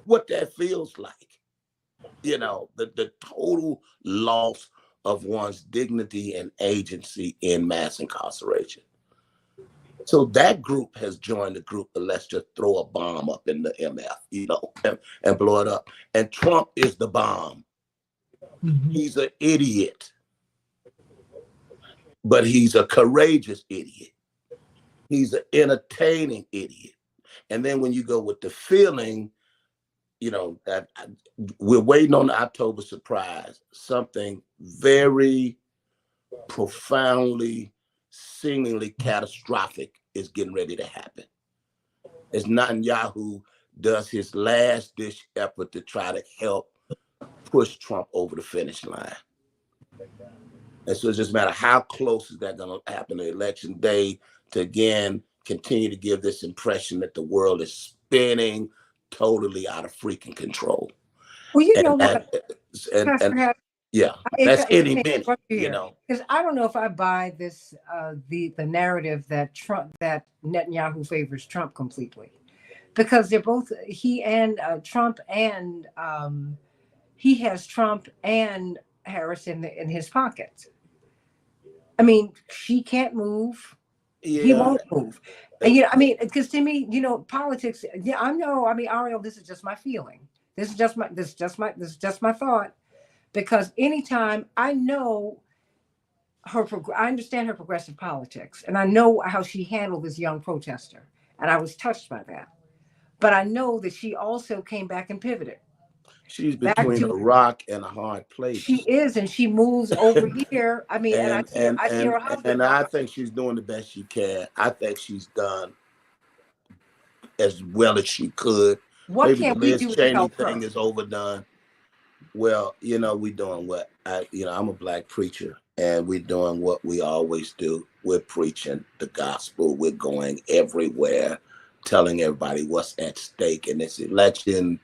F: what that feels like. You know, the total loss of one's dignity and agency in mass incarceration. So that group has joined the group of let's just throw a bomb up in the MF, you know, and blow it up. And Trump is the bomb.
A: Mm-hmm.
F: He's an idiot, but he's a courageous idiot. He's an entertaining idiot. And then when you go with the feeling, you know, that we're waiting on the October surprise, something very profoundly, seemingly catastrophic is getting ready to happen. As Netanyahu does his last ditch effort to try to help push Trump over the finish line. And so it just matter how close is that going to happen to election day to again continue to give this impression that the world is spinning totally out of freaking control.
A: Well, you know
F: And
A: what,
F: that,
A: Pastor
F: and
A: Hat,
F: yeah,
A: if
F: that's
A: I
F: any
A: may
F: minute,
A: interrupt
F: you
A: here,
F: know.
A: because I don't know if I buy this the narrative that Netanyahu favors Trump completely, because they're both he and Trump, and he has Trump and Harris in his pockets. I mean, she can't move. He
F: Yeah.
A: won't move. And, you know, I mean, because to me, you know, politics. Yeah, I know. I mean, Ariel, this is just my feeling. This is just my thought. Because anytime I know I understand her progressive politics, and I know how she handled this young protester, and I was touched by that. But I know that she also came back and pivoted
F: She's
A: back
F: between a
A: to
F: rock and a hard
A: she
F: place.
A: is, and she moves over here. I mean, and
F: and
A: I
F: and
A: see
F: and
A: her husband.
F: and I think she's doing the best she can. I think she's done as well as she could.
A: What
F: Maybe the
A: can we
F: Liz
A: do to
F: Cheney
A: help her?
F: thing is overdone. Well, you know, we're doing what I'm a black preacher, and we're doing what we always do. We're preaching the gospel. We're going everywhere, telling everybody what's at stake in this election.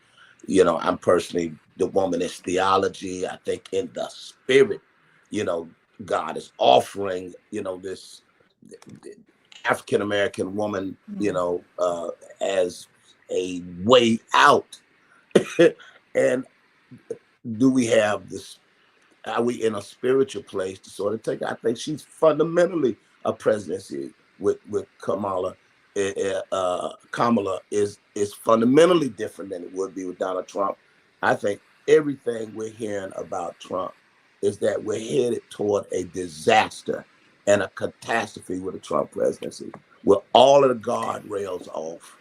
F: You know, I'm personally the womanist theology. I think in the spirit, you know, God is offering, you know, this African American woman, you know, as a way out. And do we have this? Are we in a spiritual place to sort of take? I think she's fundamentally a presidency with Kamala. Kamala is fundamentally different than it would be with Donald Trump. I think everything we're hearing about Trump is that we're headed toward a disaster and a catastrophe with the Trump presidency, with all of the guardrails off.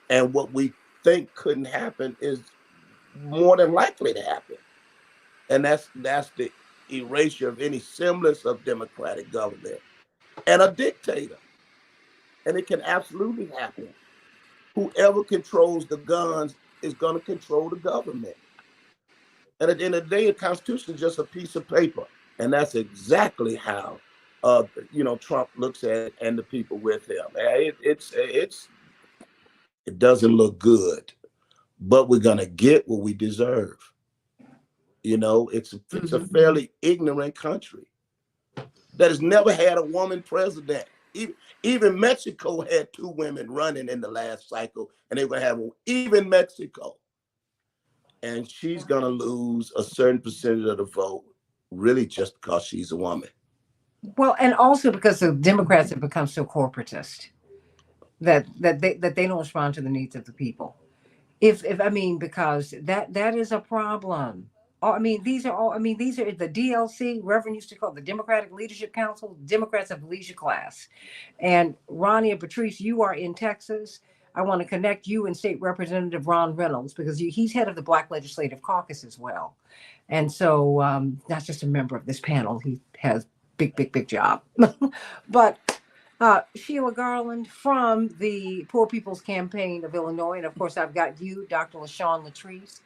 F: And what we think couldn't happen is more than likely to happen. And that's the erasure of any semblance of democratic government and a dictator. And it can absolutely happen. Whoever controls the guns is going to control the government. And at the end of the day, the Constitution is just a piece of paper. And that's exactly how, Trump looks at it and the people with him. It doesn't look good, but we're going to get what we deserve. You know, it's a fairly ignorant country that has never had a woman president. Even Mexico had 2 women running in the last cycle, and they were having even Mexico. And she's going to lose a certain percentage of the vote, really just because she's a woman.
A: Well, and also because the Democrats have become so corporatist that they don't respond to the needs of the people. If I mean, because that is a problem. These are the DLC. Reverend used to call it the Democratic Leadership Council. Democrats of leisure class. And Ronnie and Patrice, you are in Texas. I want to connect you and State Representative Ron Reynolds, because he's head of the Black Legislative Caucus as well. And so not just a member of this panel, he has big job. But Sheila Garland from the Poor People's Campaign of Illinois. And of course, I've got you, Dr. LaShawn Latrice.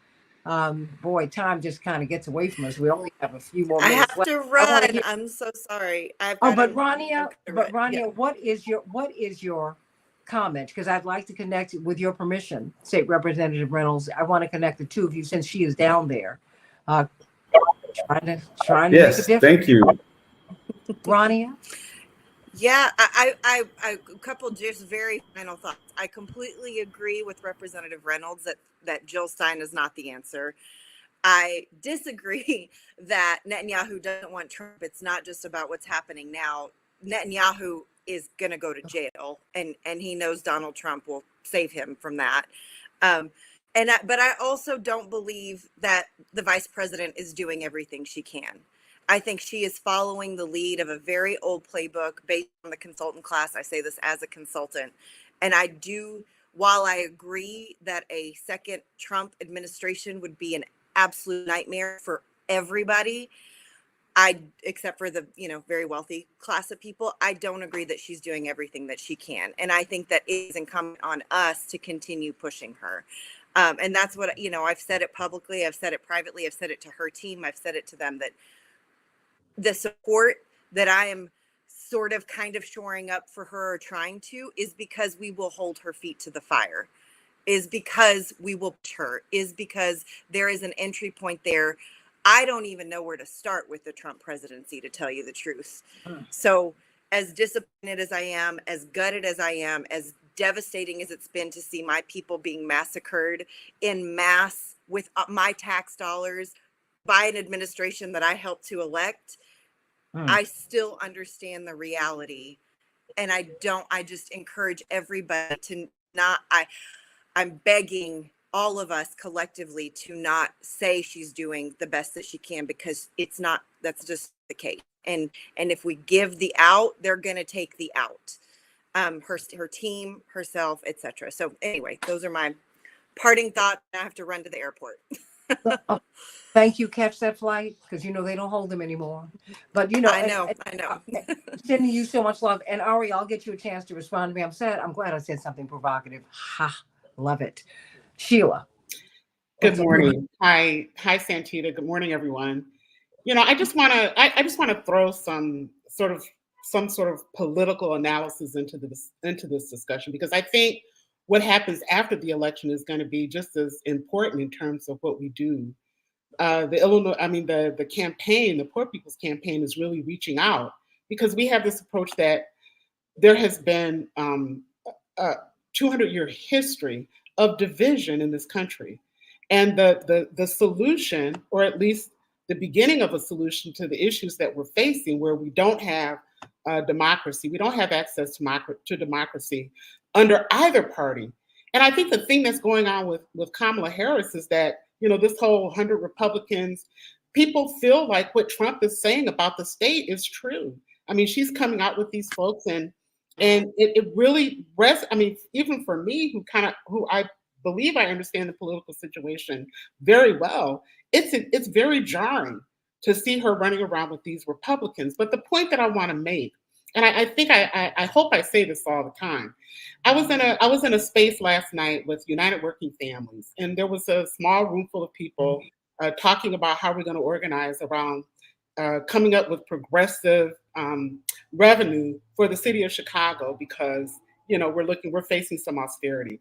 A: Boy, time just kind of gets away from us. We only have a few more
C: I
A: minutes
C: have to
A: left.
C: run. I'm so sorry.
A: But Rania,
C: yeah.
A: what is your comment? Because I'd like to connect, with your permission, State Representative Reynolds. I want to connect the two of you since she is down there, trying to make a
D: Yes,
A: difference.
D: thank you.
A: Rania?
C: Yeah, a couple just very final thoughts. I completely agree with Representative Reynolds that Jill Stein is not the answer. I disagree that Netanyahu doesn't want Trump. It's not just about what's happening now. Netanyahu is going to go to jail, and he knows Donald Trump will save him from that. But I also don't believe that the vice president is doing everything she can. I think she is following the lead of a very old playbook based on the consultant class. I say this as a consultant. And while I agree that a second Trump administration would be an absolute nightmare for everybody, except for the very wealthy class of people, I don't agree that she's doing everything that she can. And I think that it is incumbent on us to continue pushing her. And that's what, I've said it publicly, I've said it privately, I've said it to her team, I've said it to them, that the support that I am sort of kind of shoring up for her, or trying to, is because we will hold her feet to the fire, is because we will push her, is because there is an entry point there. I don't even know where to start with the Trump presidency, to tell you the truth. So as disappointed as I am, as gutted as I am, as devastating as it's been to see my people being massacred in mass with my tax dollars by an administration that I helped to elect, I still understand the reality. And I just encourage everybody to not, I'm begging all of us collectively to not say she's doing the best that she can, because that's just the case. And if we give the out, they're going to take the out. Her team, herself, etc. So anyway, those are my parting thoughts. I have to run to the airport.
A: Thank you. Catch that flight, because they don't hold them anymore. But
C: I know.
A: Sending you so much love. And Ari, I'll get you a chance to respond to me. I'm glad I said something provocative. Ha, love it. Sheila.
G: Good morning. Hi, Santita. Good morning, everyone. I just want to throw some sort of political analysis into this discussion, because I think what happens after the election is going to be just as important in terms of what we do. The campaign, the Poor People's Campaign, is really reaching out, because we have this approach that there has been a 200-year history of division in this country. And the solution, or at least the beginning of a solution to the issues that we're facing, where we don't have democracy, we don't have access to democracy under either party. And I think the thing that's going on with Kamala Harris is that, this whole 100 Republicans, people feel like what Trump is saying about the state is true. I mean, she's coming out with these folks, and it really even for me, who I believe I understand the political situation very well, it's very jarring to see her running around with these Republicans. But the point that I want to make, and I think I hope I say this all the time, I was in a space last night with United Working Families, and there was a small room full of people talking about how we're going to organize around coming up with progressive revenue for the city of Chicago, because we're facing some austerity.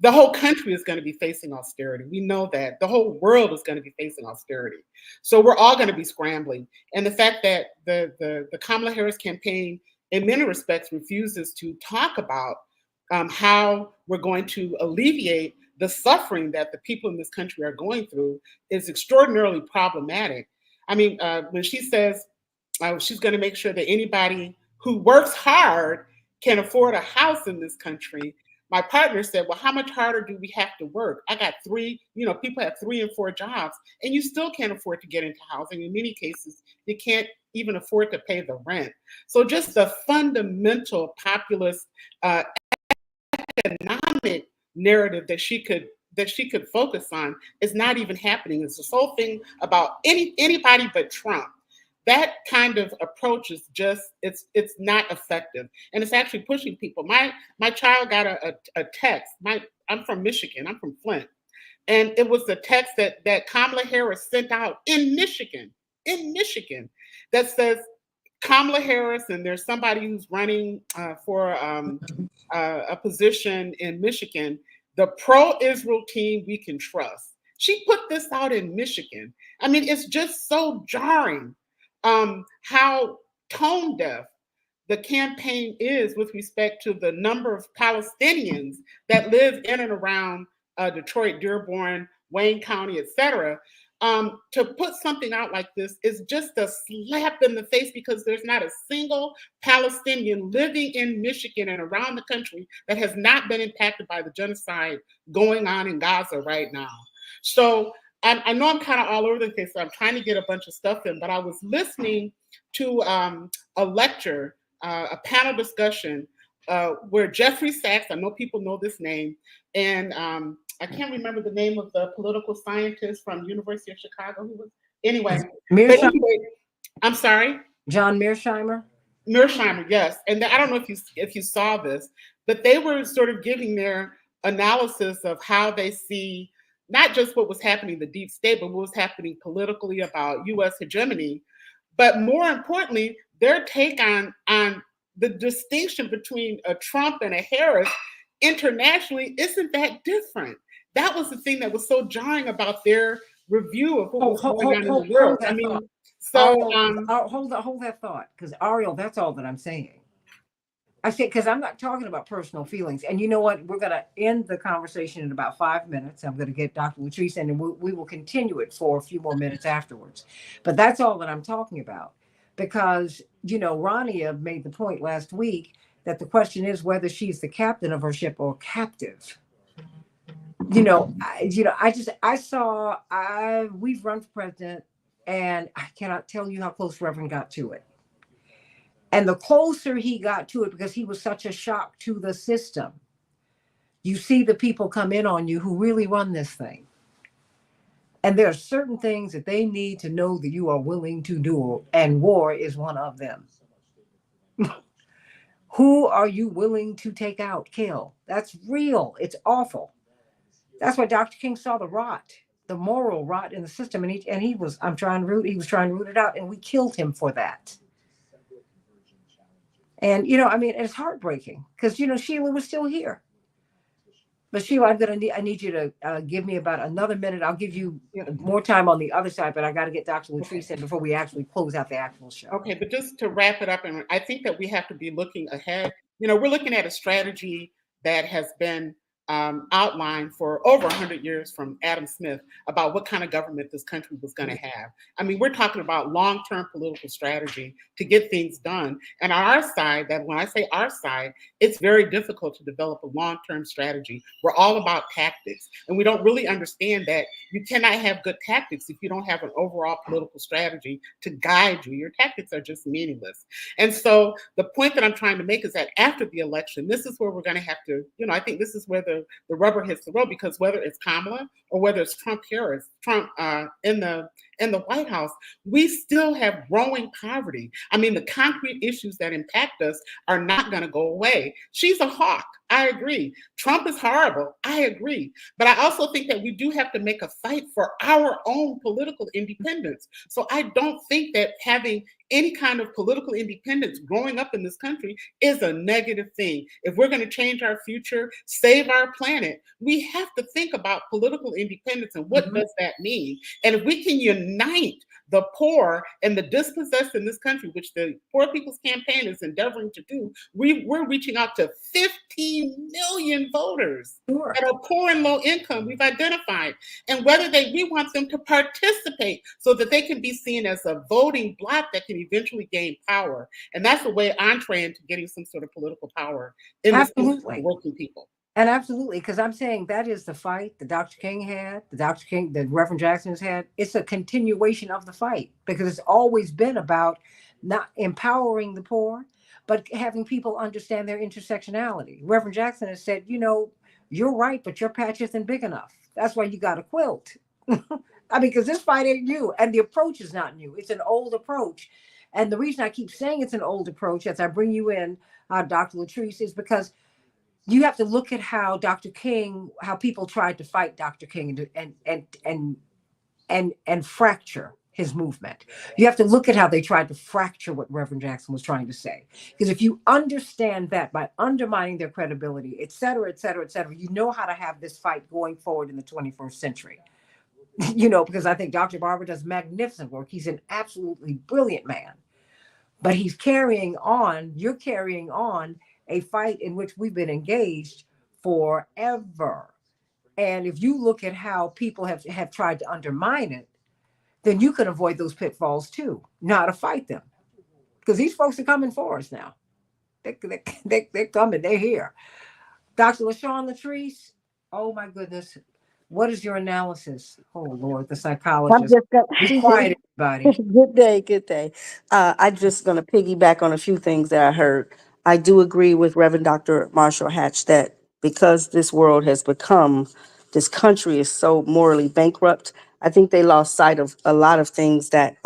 G: The whole country is going to be facing austerity. We know that. The whole world is going to be facing austerity. So we're all going to be scrambling. And the fact that the Kamala Harris campaign, in many respects, refuses to talk about how we're going to alleviate the suffering that the people in this country are going through is extraordinarily problematic. I mean, when she says she's going to make sure that anybody who works hard can afford a house in this country, my partner said, well, how much harder do we have to work? I got people have 3 and 4 jobs, and you still can't afford to get into housing. In many cases, you can't even afford to pay the rent. So just the fundamental populist economic narrative that she could focus on is not even happening. It's this whole thing about anybody but Trump. That kind of approach is just, it's not effective. And it's actually pushing people. My child got a text. I'm from Michigan. I'm from Flint. And it was the text that Kamala Harris sent out in Michigan, that says, Kamala Harris, and there's somebody who's running for a position in Michigan, the pro-Israel team we can trust. She put this out in Michigan. I mean, it's just so jarring how tone deaf the campaign is with respect to the number of Palestinians that live in and around Detroit, Dearborn, Wayne County, etc. To put something out like this is just a slap in the face, because there's not a single Palestinian living in Michigan and around the country that has not been impacted by the genocide going on in Gaza right now. So I know I'm kind of all over the place, so I'm trying to get a bunch of stuff in, but I was listening to a lecture, a panel discussion where Jeffrey Sachs, I know people know this name, and I can't remember the name of the political scientist from University of Chicago who was, anyway. But anyway, I'm sorry?
A: John Mearsheimer?
G: Mearsheimer, yes. And I don't know if you saw this, but they were sort of giving their analysis of how they see not just what was happening in the deep state, but what was happening politically about U.S. hegemony, but more importantly, their take on the distinction between a Trump and a Harris internationally isn't that different. That was the thing that was so jarring about their review of what was going on in the world. I mean, so
A: hold that thought, because Ariel, that's all that I'm saying. I say, because I'm not talking about personal feelings. And you know what? We're going to end the conversation in about 5 minutes. I'm going to get Dr. Latrice in, and we will continue it for a few more minutes afterwards. But that's all that I'm talking about. Because, you know, Rania made the point last week that the question is whether she's the captain of her ship or captive. We've run for president, and I cannot tell you how close Reverend got to it. And the closer he got to it, because he was such a shock to the system, you see the people come in on you who really run this thing. And there are certain things that they need to know that you are willing to do, and war is one of them. Who are you willing to take out, kill? That's real. It's awful. That's why Dr. King saw the rot, the moral rot in the system, and he was trying to root it out, and we killed him for that. And, it's heartbreaking because, Sheila was still here. But Sheila, I need you to give me about another minute. I'll give you more time on the other side, but I got to get Dr. Latrice in before we actually close out the actual show.
G: Okay, but just to wrap it up, and I think that we have to be looking ahead. We're looking at a strategy that has been outlined for over 100 years from Adam Smith about what kind of government this country was going to have. I mean, we're talking about long-term political strategy to get things done. And on our side, that when I say our side, it's very difficult to develop a long-term strategy. We're all about tactics, and we don't really understand that you cannot have good tactics if you don't have an overall political strategy to guide you. Your tactics are just meaningless. And so the point that I'm trying to make is that after the election, this is where we're going to have to, I think this is where the rubber hits the road, because whether it's Kamala or whether it's Trump in the White House, we still have growing poverty. I mean, the concrete issues that impact us are not going to go away. She's a hawk. I agree. Trump is horrible. I agree. But I also think that we do have to make a fight for our own political independence. So I don't think that having any kind of political independence growing up in this country is a negative thing. If we're going to change our future, save our planet, we have to think about political independence and what does that mean? And if we can unite the poor and the dispossessed in this country, which the Poor People's Campaign is endeavoring to do, we're reaching out to 15 million voters that are poor and low income, we've identified. And whether we want them to participate so that they can be seen as a voting bloc that can eventually gain power. And that's the way entree into getting some sort of political power in this country for working people.
A: And absolutely, because I'm saying that is the fight that Dr. King had, that Reverend Jackson has had. It's a continuation of the fight, because it's always been about not empowering the poor, but having people understand their intersectionality. Reverend Jackson has said, you're right, but your patch isn't big enough. That's why you got a quilt. I mean, because this fight ain't new, and the approach is not new. It's an old approach. And the reason I keep saying it's an old approach as I bring you in, Dr. Latrice, is because you have to look at how how people tried to fight Dr. King and fracture his movement. You have to look at how they tried to fracture what Reverend Jackson was trying to say. Because if you understand that by undermining their credibility, et cetera, you know how to have this fight going forward in the 21st century. Because I think Dr. Barber does magnificent work. He's an absolutely brilliant man. But he's carrying on, you're carrying on a fight in which we've been engaged forever. And if you look at how people have tried to undermine it, then you can avoid those pitfalls too. Know how to fight them. Because these folks are coming for us now. They're coming, they're here. Dr. LaShawn Latrice, oh my goodness. What is your analysis? Oh Lord, the
H: I'm
A: psychologist.
H: just gonna,
A: Be quiet, everybody.
H: good day, good day. I'm just going to piggyback on a few things that I heard. I do agree with Reverend Dr. Marshall Hatch that because this world has become, this country is so morally bankrupt. I think they lost sight of a lot of things that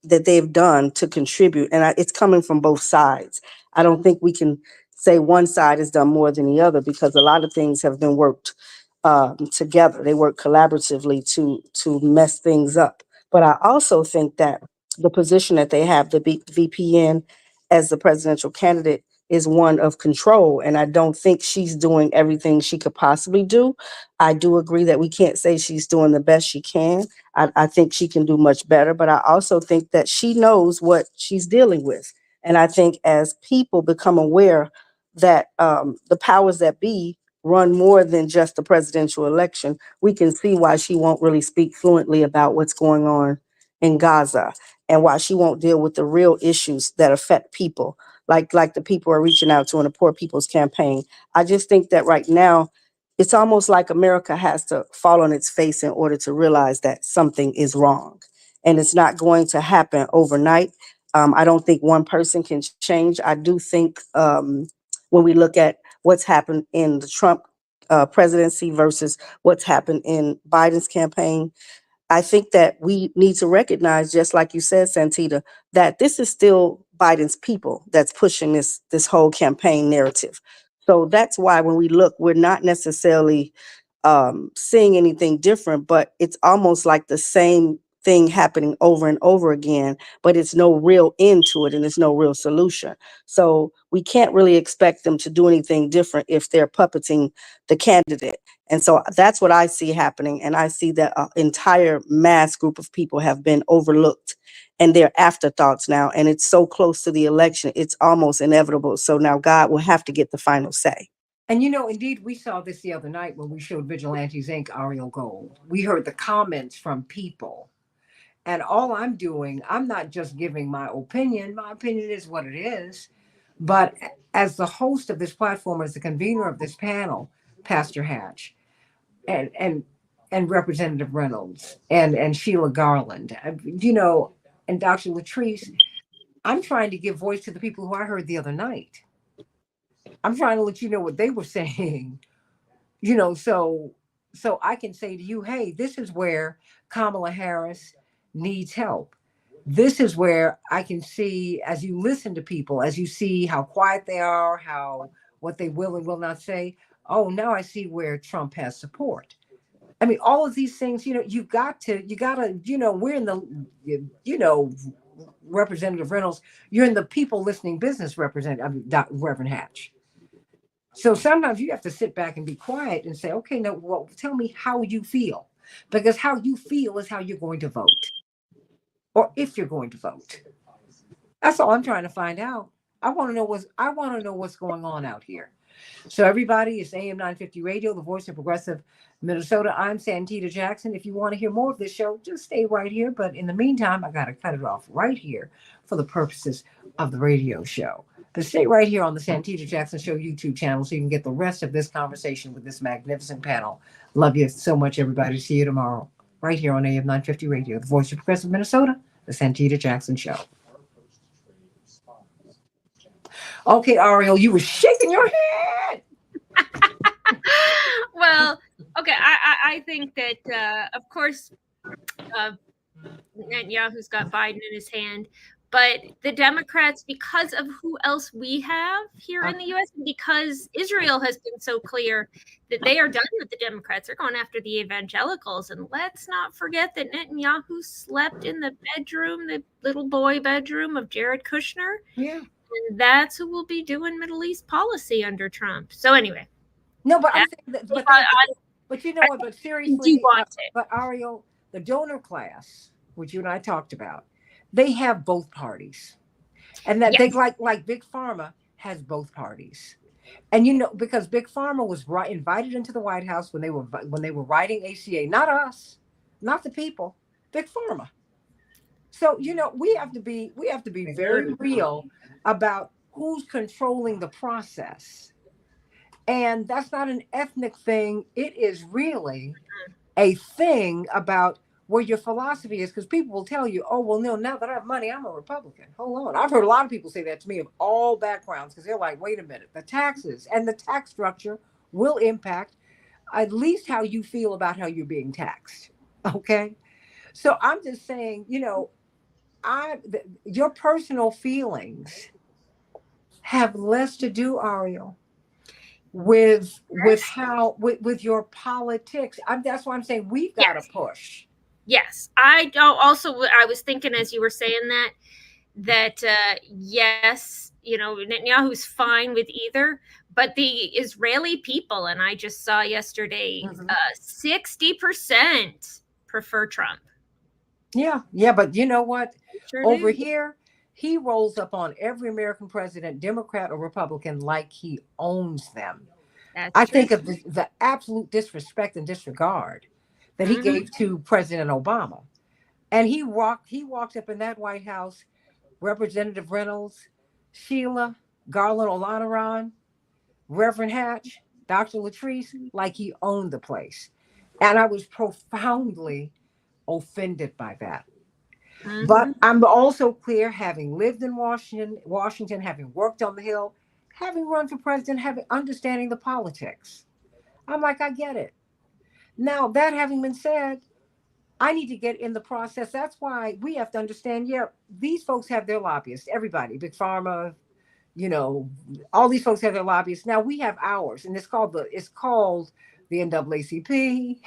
H: they've done to contribute, and it's coming from both sides. I don't think we can say one side has done more than the other because a lot of things have been worked together. They work collaboratively to mess things up. But I also think that the position that they have, the VPN as the presidential candidate, is one of control. And I don't think she's doing everything she could possibly do. I do agree that we can't say she's doing the best she can. I think she can do much better. But I also think that she knows what she's dealing with. And I think as people become aware that the powers that be run more than just the presidential election, we can see why she won't really speak fluently about what's going on in Gaza and why she won't deal with the real issues that affect people, like the people are reaching out to in the Poor People's Campaign. I just think that right now, it's almost like America has to fall on its face in order to realize that something is wrong. And it's not going to happen overnight. I don't think one person can change. I do think when we look at what's happened in the Trump presidency versus what's happened in Biden's campaign, I think that we need to recognize, just like you said, Santita, that this is still Biden's people that's pushing this whole campaign narrative. So that's why when we look, we're not necessarily seeing anything different, but it's almost like the same thing happening over and over again, but it's no real end to it and there's no real solution. So we can't really expect them to do anything different if they're puppeting the candidate. And so that's what I see happening. And I see that an entire mass group of people have been overlooked and they're afterthoughts now. And it's so close to the election, it's almost inevitable. So now God will have to get the final say.
A: And indeed, we saw this the other night when we showed Vigilantes Inc. Ariel Gold. We heard the comments from people. And all I'm doing, I'm not just giving my opinion. My opinion is what it is. But as the host of this platform, as the convener of this panel, Pastor Hatch, and Representative Reynolds and Sheila Garland, and Dr. Latrice, I'm trying to give voice to the people who I heard the other night. I'm trying to let you know what they were saying, so I can say to you, hey, this is where Kamala Harris needs help. This is where I can see, as you listen to people, as you see how quiet they are, how what they will and will not say. Oh, now I see where Trump has support. I mean, all of these things, you gotta, we're in the, Representative Reynolds, you're in the people listening business, Reverend Hatch. So sometimes you have to sit back and be quiet and say, okay, now, well, tell me how you feel, because how you feel is how you're going to vote, or if you're going to vote. That's all I'm trying to find out. I want to know what's going on out here. So everybody, it's AM 950 Radio, the voice of progressive Minnesota. I'm Santita Jackson. If you want to hear more of this show, just stay right here. But in the meantime, I got to cut it off right here for the purposes of the radio show. But stay right here on the Santita Jackson Show YouTube channel so you can get the rest of this conversation with this magnificent panel. Love you so much, everybody. See you tomorrow right here on AM 950 Radio, the voice of progressive Minnesota, the Santita Jackson Show. Okay, Ariel, you were shaking your head.
E: Well, okay, I think that of course Netanyahu's got Biden in his hand, but the Democrats, because of who else we have here in the U.S., because Israel has been so clear that they are done with the Democrats, they're going after the evangelicals. And let's not forget that Netanyahu slept in the bedroom, the little boy bedroom of Jared Kushner.
A: Yeah.
E: And that's who will be doing Middle East policy under Trump. So anyway.
A: No, but I'm saying that, but you know what? But seriously, but Ariel, the donor class, which you and I talked about, they have both parties. And that
E: Yes.
A: they like Big Pharma has both parties. And because Big Pharma was invited into the White House when they were writing ACA, not us, not the people, Big Pharma. So we have to be very real about who's controlling the process. And that's not an ethnic thing. It is really a thing about where your philosophy is, because people will tell you, oh, well, no, now that I have money, I'm a Republican. Hold on. I've heard a lot of people say that to me of all backgrounds, because they're like, wait a minute, the taxes and the tax structure will impact at least how you feel about how you're being taxed. Okay. So I'm just saying, your personal feelings have less to do, Ariel, with your politics. That's why I'm saying we've got to push.
E: Yes, I was thinking as you were saying that yes, Netanyahu's fine with either, but the Israeli people, and I just saw yesterday, 60% prefer Trump.
A: Yeah, but you know what?
E: Sure
A: Over
E: do.
A: here, he rolls up on every American president, Democrat or Republican, like he owns them.
E: That's
A: I
E: true.
A: think of the absolute disrespect and disregard that he gave to President Obama. And he walked up in that White House, Representative Reynolds, Sheila, Garland Olanaran, Reverend Hatch, Dr. Latrice, like he owned the place. And I was profoundly offended by that. But I'm also clear, having lived in Washington, having worked on the Hill, having run for president, having understanding the politics. I'm like, I get it. Now, that having been said, I need to get in the process. That's why we have to understand, these folks have their lobbyists, everybody, Big Pharma, all these folks have their lobbyists. Now we have ours, and it's called the NAACP.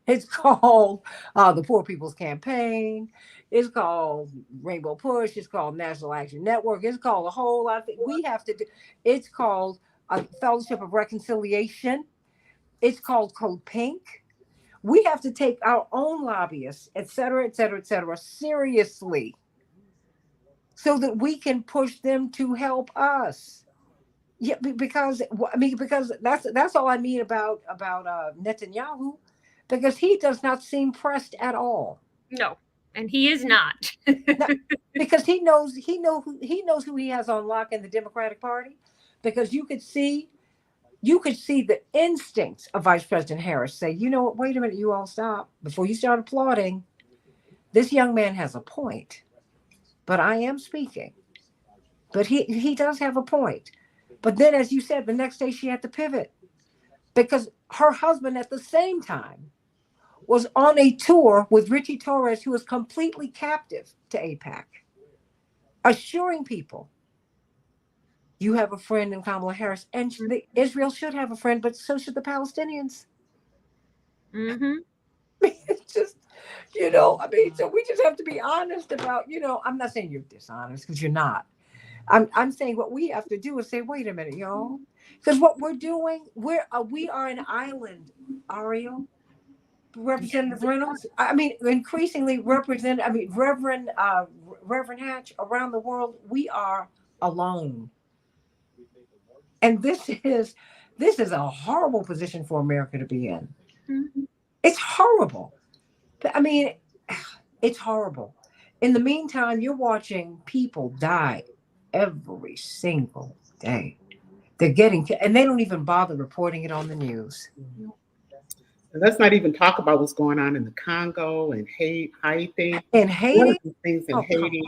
A: It's called the Poor People's Campaign. It's called Rainbow Push. It's called National Action Network. It's called a whole lot of things. We have to do. It's called a Fellowship of Reconciliation. It's called Code Pink. We have to take our own lobbyists, et cetera, seriously, so that we can push them to help us. Yeah, because that's all I mean about Netanyahu, because he does not seem pressed at all.
E: No, and he is not.
A: No, because he knows who he has on lock in the Democratic Party, because you could see the instincts of Vice President Harris say, you know what, wait a minute, you all stop before you start applauding. This young man has a point, but I am speaking. But he does have a point. But then, as you said, the next day she had to pivot, because her husband at the same time was on a tour with Richie Torres, who was completely captive to AIPAC, assuring people, you have a friend in Kamala Harris, and Israel should have a friend, but so should the Palestinians. It's just, so we just have to be honest about, I'm not saying you're dishonest, because you're not. I'm saying what we have to do is say, wait a minute, y'all, because what we're doing, we are an island, Ariel. Representative Reynolds, increasingly Reverend Hatch, around the world, we are alone. And this is a horrible position for America to be in. It's horrible. It's horrible. In the meantime, you're watching people die every single day. They're getting, and they don't even bother reporting it on the news.
G: And let's not even talk about what's going on in the Congo and Haiti.
A: In Haiti,
G: things in Haiti.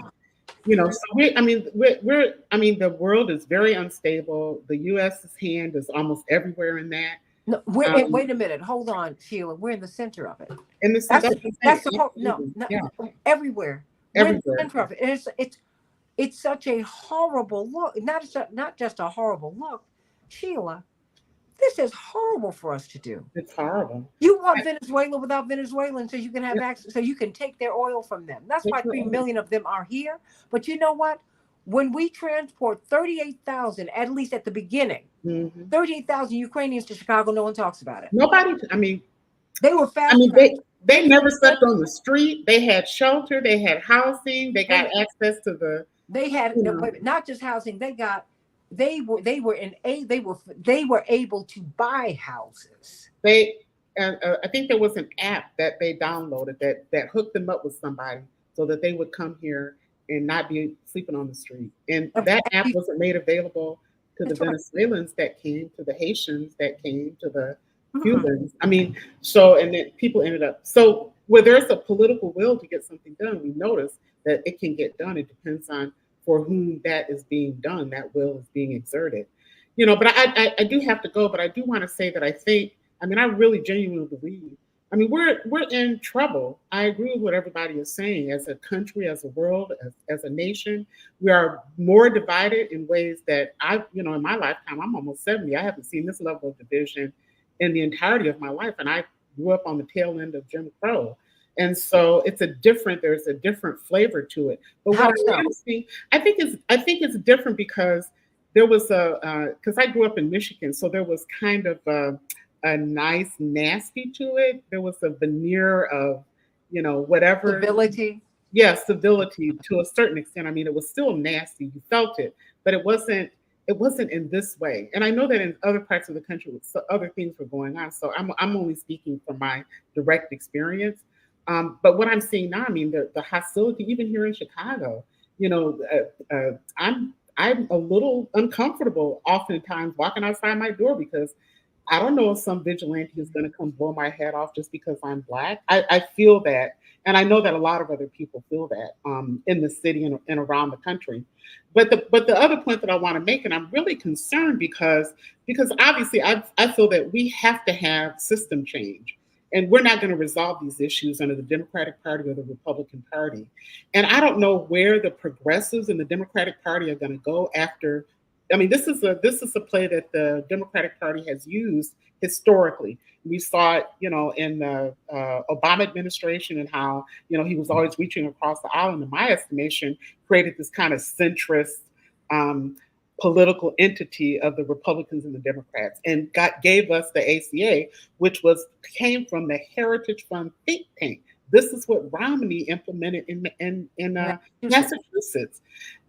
G: So the world is very unstable. The U.S.'s hand is almost everywhere in that.
A: No, wait a minute. Hold on, Sheila. We're in the center of it.
G: In the center.
A: Everywhere. We're in the center of it. And it's such a horrible look. Not just a horrible look, Sheila. This is horrible for us to do.
G: It's horrible.
A: You want Venezuela without Venezuelans, so you can have access, so you can take their oil from them. That's why 3 million of them are here. But you know what? When we transport 38,000, at least at the beginning, 38,000 Ukrainians to Chicago, no one talks about it.
G: Nobody.
A: They were fast.
G: They never slept on the street. They had shelter. They had housing. They got access to the
A: They had
G: You
A: no,
G: know,
A: not just housing. They were able to buy houses.
G: they and I think there was an app that they downloaded that hooked them up with somebody so that they would come here and not be sleeping on the street. And that app wasn't made available to the
A: That's right.
G: Venezuelans that came, to the Haitians that came, to the
A: Mhm.
G: Cubans. I mean, so and then people ended up so where there's a political will to get something done, we notice that it can get done. It depends on for whom that is being done, that will is being exerted. But I do have to go, but I do want to say that I mean, I really genuinely believe. I mean, we're in trouble. I agree with what everybody is saying. As a country, as a world, as a nation, we are more divided in ways that in my lifetime, I'm almost 70. I haven't seen this level of division in the entirety of my life, and I grew up on the tail end of Jim Crow, and so there's a different flavor to it. But what
A: How
G: I
A: so?
G: am seeing, I think it's different because there was because I grew up in Michigan, so there was kind of a nice nasty to it. There was a veneer of, whatever.
A: Civility.
G: Yeah, civility to a certain extent. I mean, it was still nasty. You felt it, but it wasn't in this way. And I know that in other parts of the country, other things were going on. So I'm only speaking from my direct experience. But what I'm seeing now, I mean, the hostility, even here in Chicago, I'm a little uncomfortable oftentimes walking outside my door because I don't know if some vigilante is going to come blow my head off just because I'm Black. I feel that. And I know that a lot of other people feel that in the city and around the country. But the other point that I want to make, and I'm really concerned because obviously I feel that we have to have system change. And we're not going to resolve these issues under the Democratic Party or the Republican Party. And I don't know where the progressives in the Democratic Party are going to go after. I mean, this is a play that the Democratic Party has used historically. We saw it, in the Obama administration and how he was always reaching across the aisle. In my estimation, created this kind of centrist um, political entity of the Republicans and the Democrats, and gave us the ACA, which came from the Heritage Fund think tank. This is what Romney implemented in Massachusetts.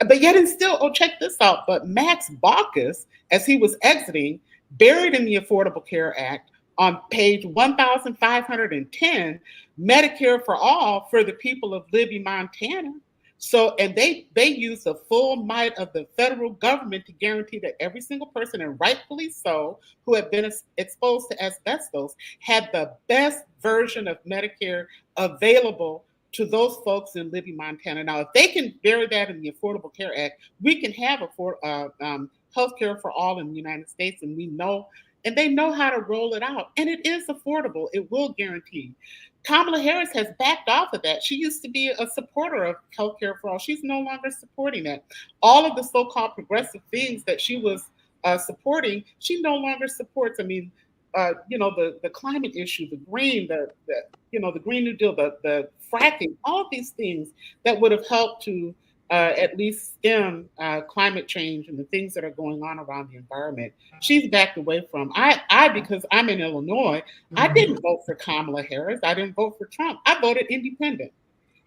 G: But yet, and still, oh, check this out. But Max Baucus, as he was exiting, buried in the Affordable Care Act on page 1,510, Medicare for all for the people of Libby, Montana. So, and they used the full might of the federal government to guarantee that every single person, and rightfully so, who had been exposed to asbestos had the best version of Medicare available to those folks in Libby, Montana. Now, if they can bury that in the Affordable Care Act, we can have health care for all in the United States, and they know how to roll it out. And it is affordable. It will guarantee. Kamala Harris has backed off of that. She used to be a supporter of health care for all. She's no longer supporting that. All of the so-called progressive things that she was supporting, she no longer supports. I mean, the climate issue, the green, the Green New Deal, the fracking, all of these things that would have helped to at least stem climate change and the things that are going on around the environment. She's backed away from. Because I'm in Illinois, I didn't vote for Kamala Harris. I didn't vote for Trump. I voted independent.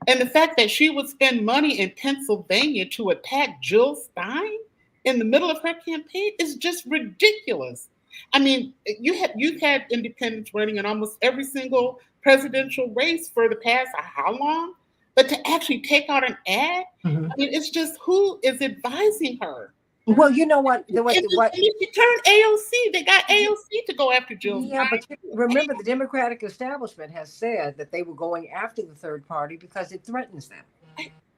G: And the fact that she would spend money in Pennsylvania to attack Jill Stein in the middle of her campaign is just ridiculous. I mean, you've had independents running in almost every single presidential race for the past how long? But to actually take out an ad,
A: Mhm.
G: I mean, it's just who is advising her?
A: Well, you know what?
G: And she turned AOC. They got AOC to go after Jill
A: Yeah,
G: Stein.
A: but remember, the Democratic establishment has said that they were going after the third party because it threatens them.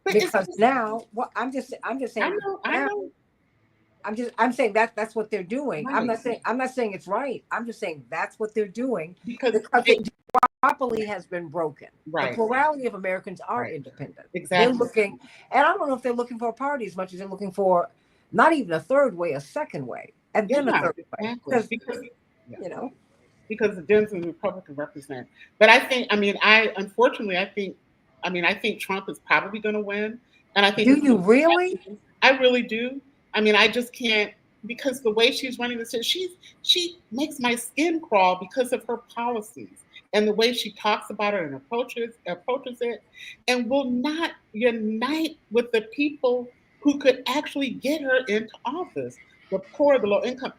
G: But
A: Because now, well, I'm just
G: I
A: saying
G: know,
A: now. I'm saying I'm what they're doing.
G: Right.
A: I'm not saying it's right. I'm just saying that's what they're doing
G: because
A: the duopoly has been broken.
G: Right.
A: The plurality of Americans are
G: Right.
A: independent.
G: Exactly.
A: They're looking, and I don't know if they're looking for a party as much as they're looking for not even a third way, a second way, and then a third way.
G: Because
A: You know,
G: because the Dems and the Republicans represent. But I think, unfortunately, I think Trump is probably going to win, and I think.
A: Do you really?
G: I really do. I mean, I just can't, because the way she's running this, she makes my skin crawl because of her policies and the way she talks about it and approaches it, and will not unite with the people who could actually get her into office. The poor, the low income.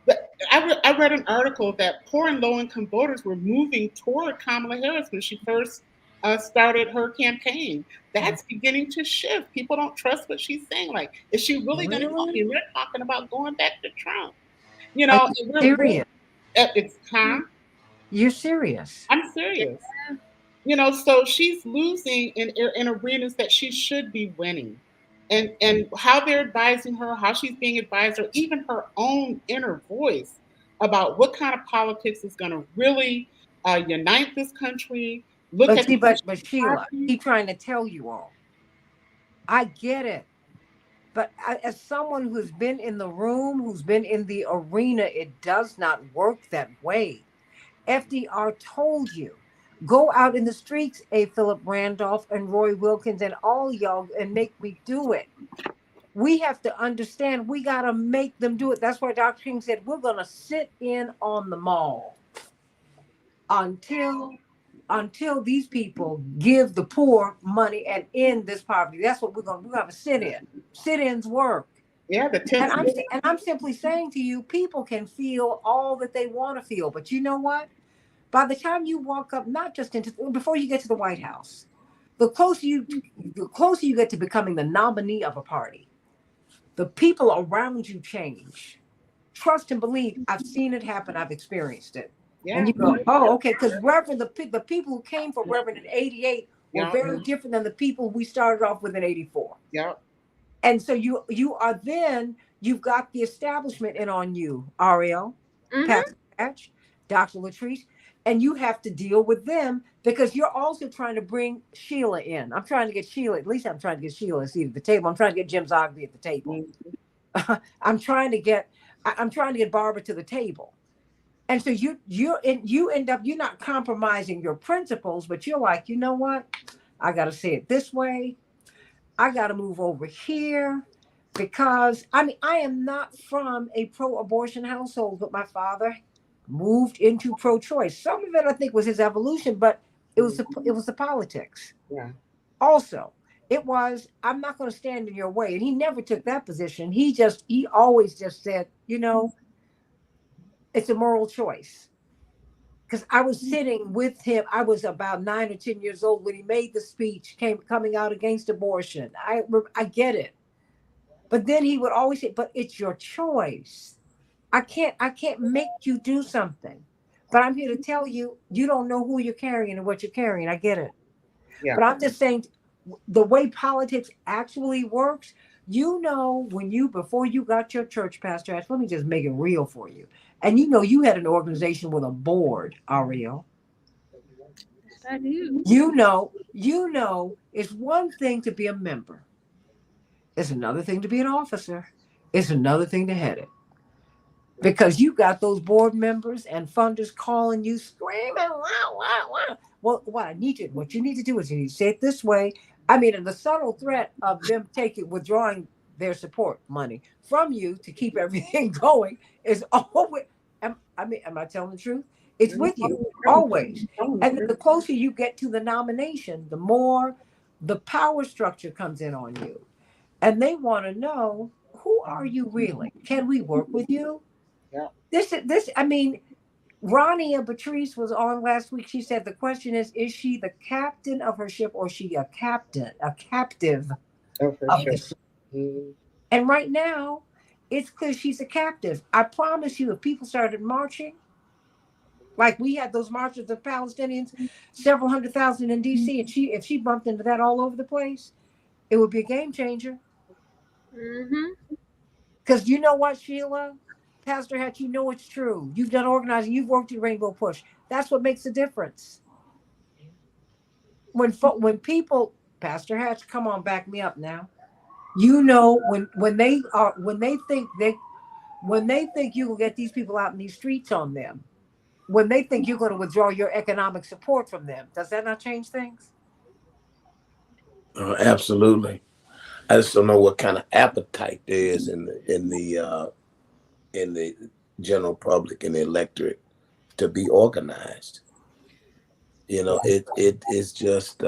G: But I read an article that poor and low income voters were moving toward Kamala Harris when she first started her campaign. That's beginning to shift. People don't trust what she's saying. Like, is she really going to help me?
A: Really?
G: We're talking about going back to Trump. You
A: Are
G: know,
A: you
G: and we're
A: serious?
G: it's time.
A: You're serious.
G: I'm serious. You know, so she's losing in arenas that she should be winning. And how they're advising her, how she's being advised, or even her own inner voice about what kind of politics is going to really unite this country. Look
A: But
G: at
A: see,
G: the
A: but
G: issues
A: Sheila, I
G: happening.
A: keep trying to tell you all. I get it. But as someone who's been in the room, who's been in the arena, it does not work that way. FDR told you, go out in the streets, A. Philip Randolph and Roy Wilkins and all y'all, and make me do it. We have to understand we got to make them do it. That's why Dr. King said, we're going to sit in on the mall until these people give the poor money and end this poverty. That's what we're going to sit in. Sit-ins work.
G: Yeah, the
A: And
G: 10th.
A: I'm simply saying to you, people can feel all that they want to feel, but you know what? By the time you walk up, not just into before you get to the White House, the closer you get to becoming the nominee of a party, the people around you change. Trust and believe. I've seen it happen. I've experienced it. And
G: Yeah,
A: you go, oh, okay, because Reverend, the people who came for Reverend in '88 were
G: yeah,
A: very different than the people we started off with in '84.
G: yeah,
A: And so you are then you've got the establishment in on you, Ariel, Pastor Patch, Dr. Latrice, and you have to deal with them because you're also trying to bring Sheila in. I'm trying to get Sheila, at least I'm trying to get Sheila a seat at the table. I'm trying to get Jim Zogby at the table. I'm trying to get Barbara to the table. And so you end up you're not compromising your principles, but you're like, you know what? I got to say it this way. I got to move over here because I am not from a pro-abortion household, but my father moved into pro-choice. Some of it I think was his evolution, but it was the politics.
G: yeah.
A: Also, it was I'm not going to stand in your way, and he never took that position. He always just said, it's a moral choice. Because I was sitting with him. I was about 9 or 10 years old when he made the speech coming out against abortion. I get it. But then he would always say, but it's your choice. I can't make you do something. But I'm here to tell you, you don't know who you're carrying and what you're carrying. I get it.
G: Yeah.
A: But I'm just saying the way politics actually works, before you got your church, Pastor Ash, let me just make it real for you. And you had an organization with a board, Ariel.
E: I do.
A: It's one thing to be a member. It's another thing to be an officer. It's another thing to head it. Because you got those board members and funders calling you, screaming, wow, wow, wow. Well, what you need to do is you need to say it this way. And the subtle threat of them withdrawing their support money from you to keep everything going is always, am I telling the truth? It's with you always. And then the closer you get to the nomination, the more the power structure comes in on you. And they want to know, who are you really? Can we work with you?
G: Yeah.
A: Ronnie and Patrice was on last week. She said the question is she the captain of her ship or is she a captive of the ship? And right now, it's clear she's a captive. I promise you, if people started marching, like we had those marches of Palestinians, several 100,000 in D.C., and if she bumped into that all over the place, it would be a game changer. Because you know what, Sheila? Pastor Hatch, it's true. You've done organizing. You've worked at Rainbow Push. That's what makes a difference. When people, Pastor Hatch, come on, back me up now. When they think you will get these people out in these streets on them, when they think you're going to withdraw your economic support from them, does that not change things?
F: Absolutely. I just don't know what kind of appetite there is in the general public and the electorate to be organized. It is just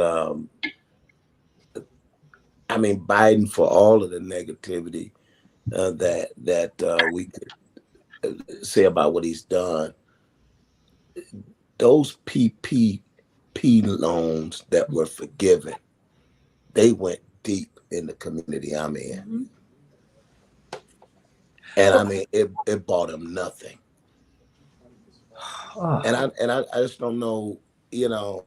F: I mean, Biden, for all of the negativity that we could say about what he's done, those PPP loans that were forgiven, they went deep in the community I'm in.
A: Mm-hmm.
F: And I mean, it bought him nothing.
A: Oh.
F: And I just don't know, you know,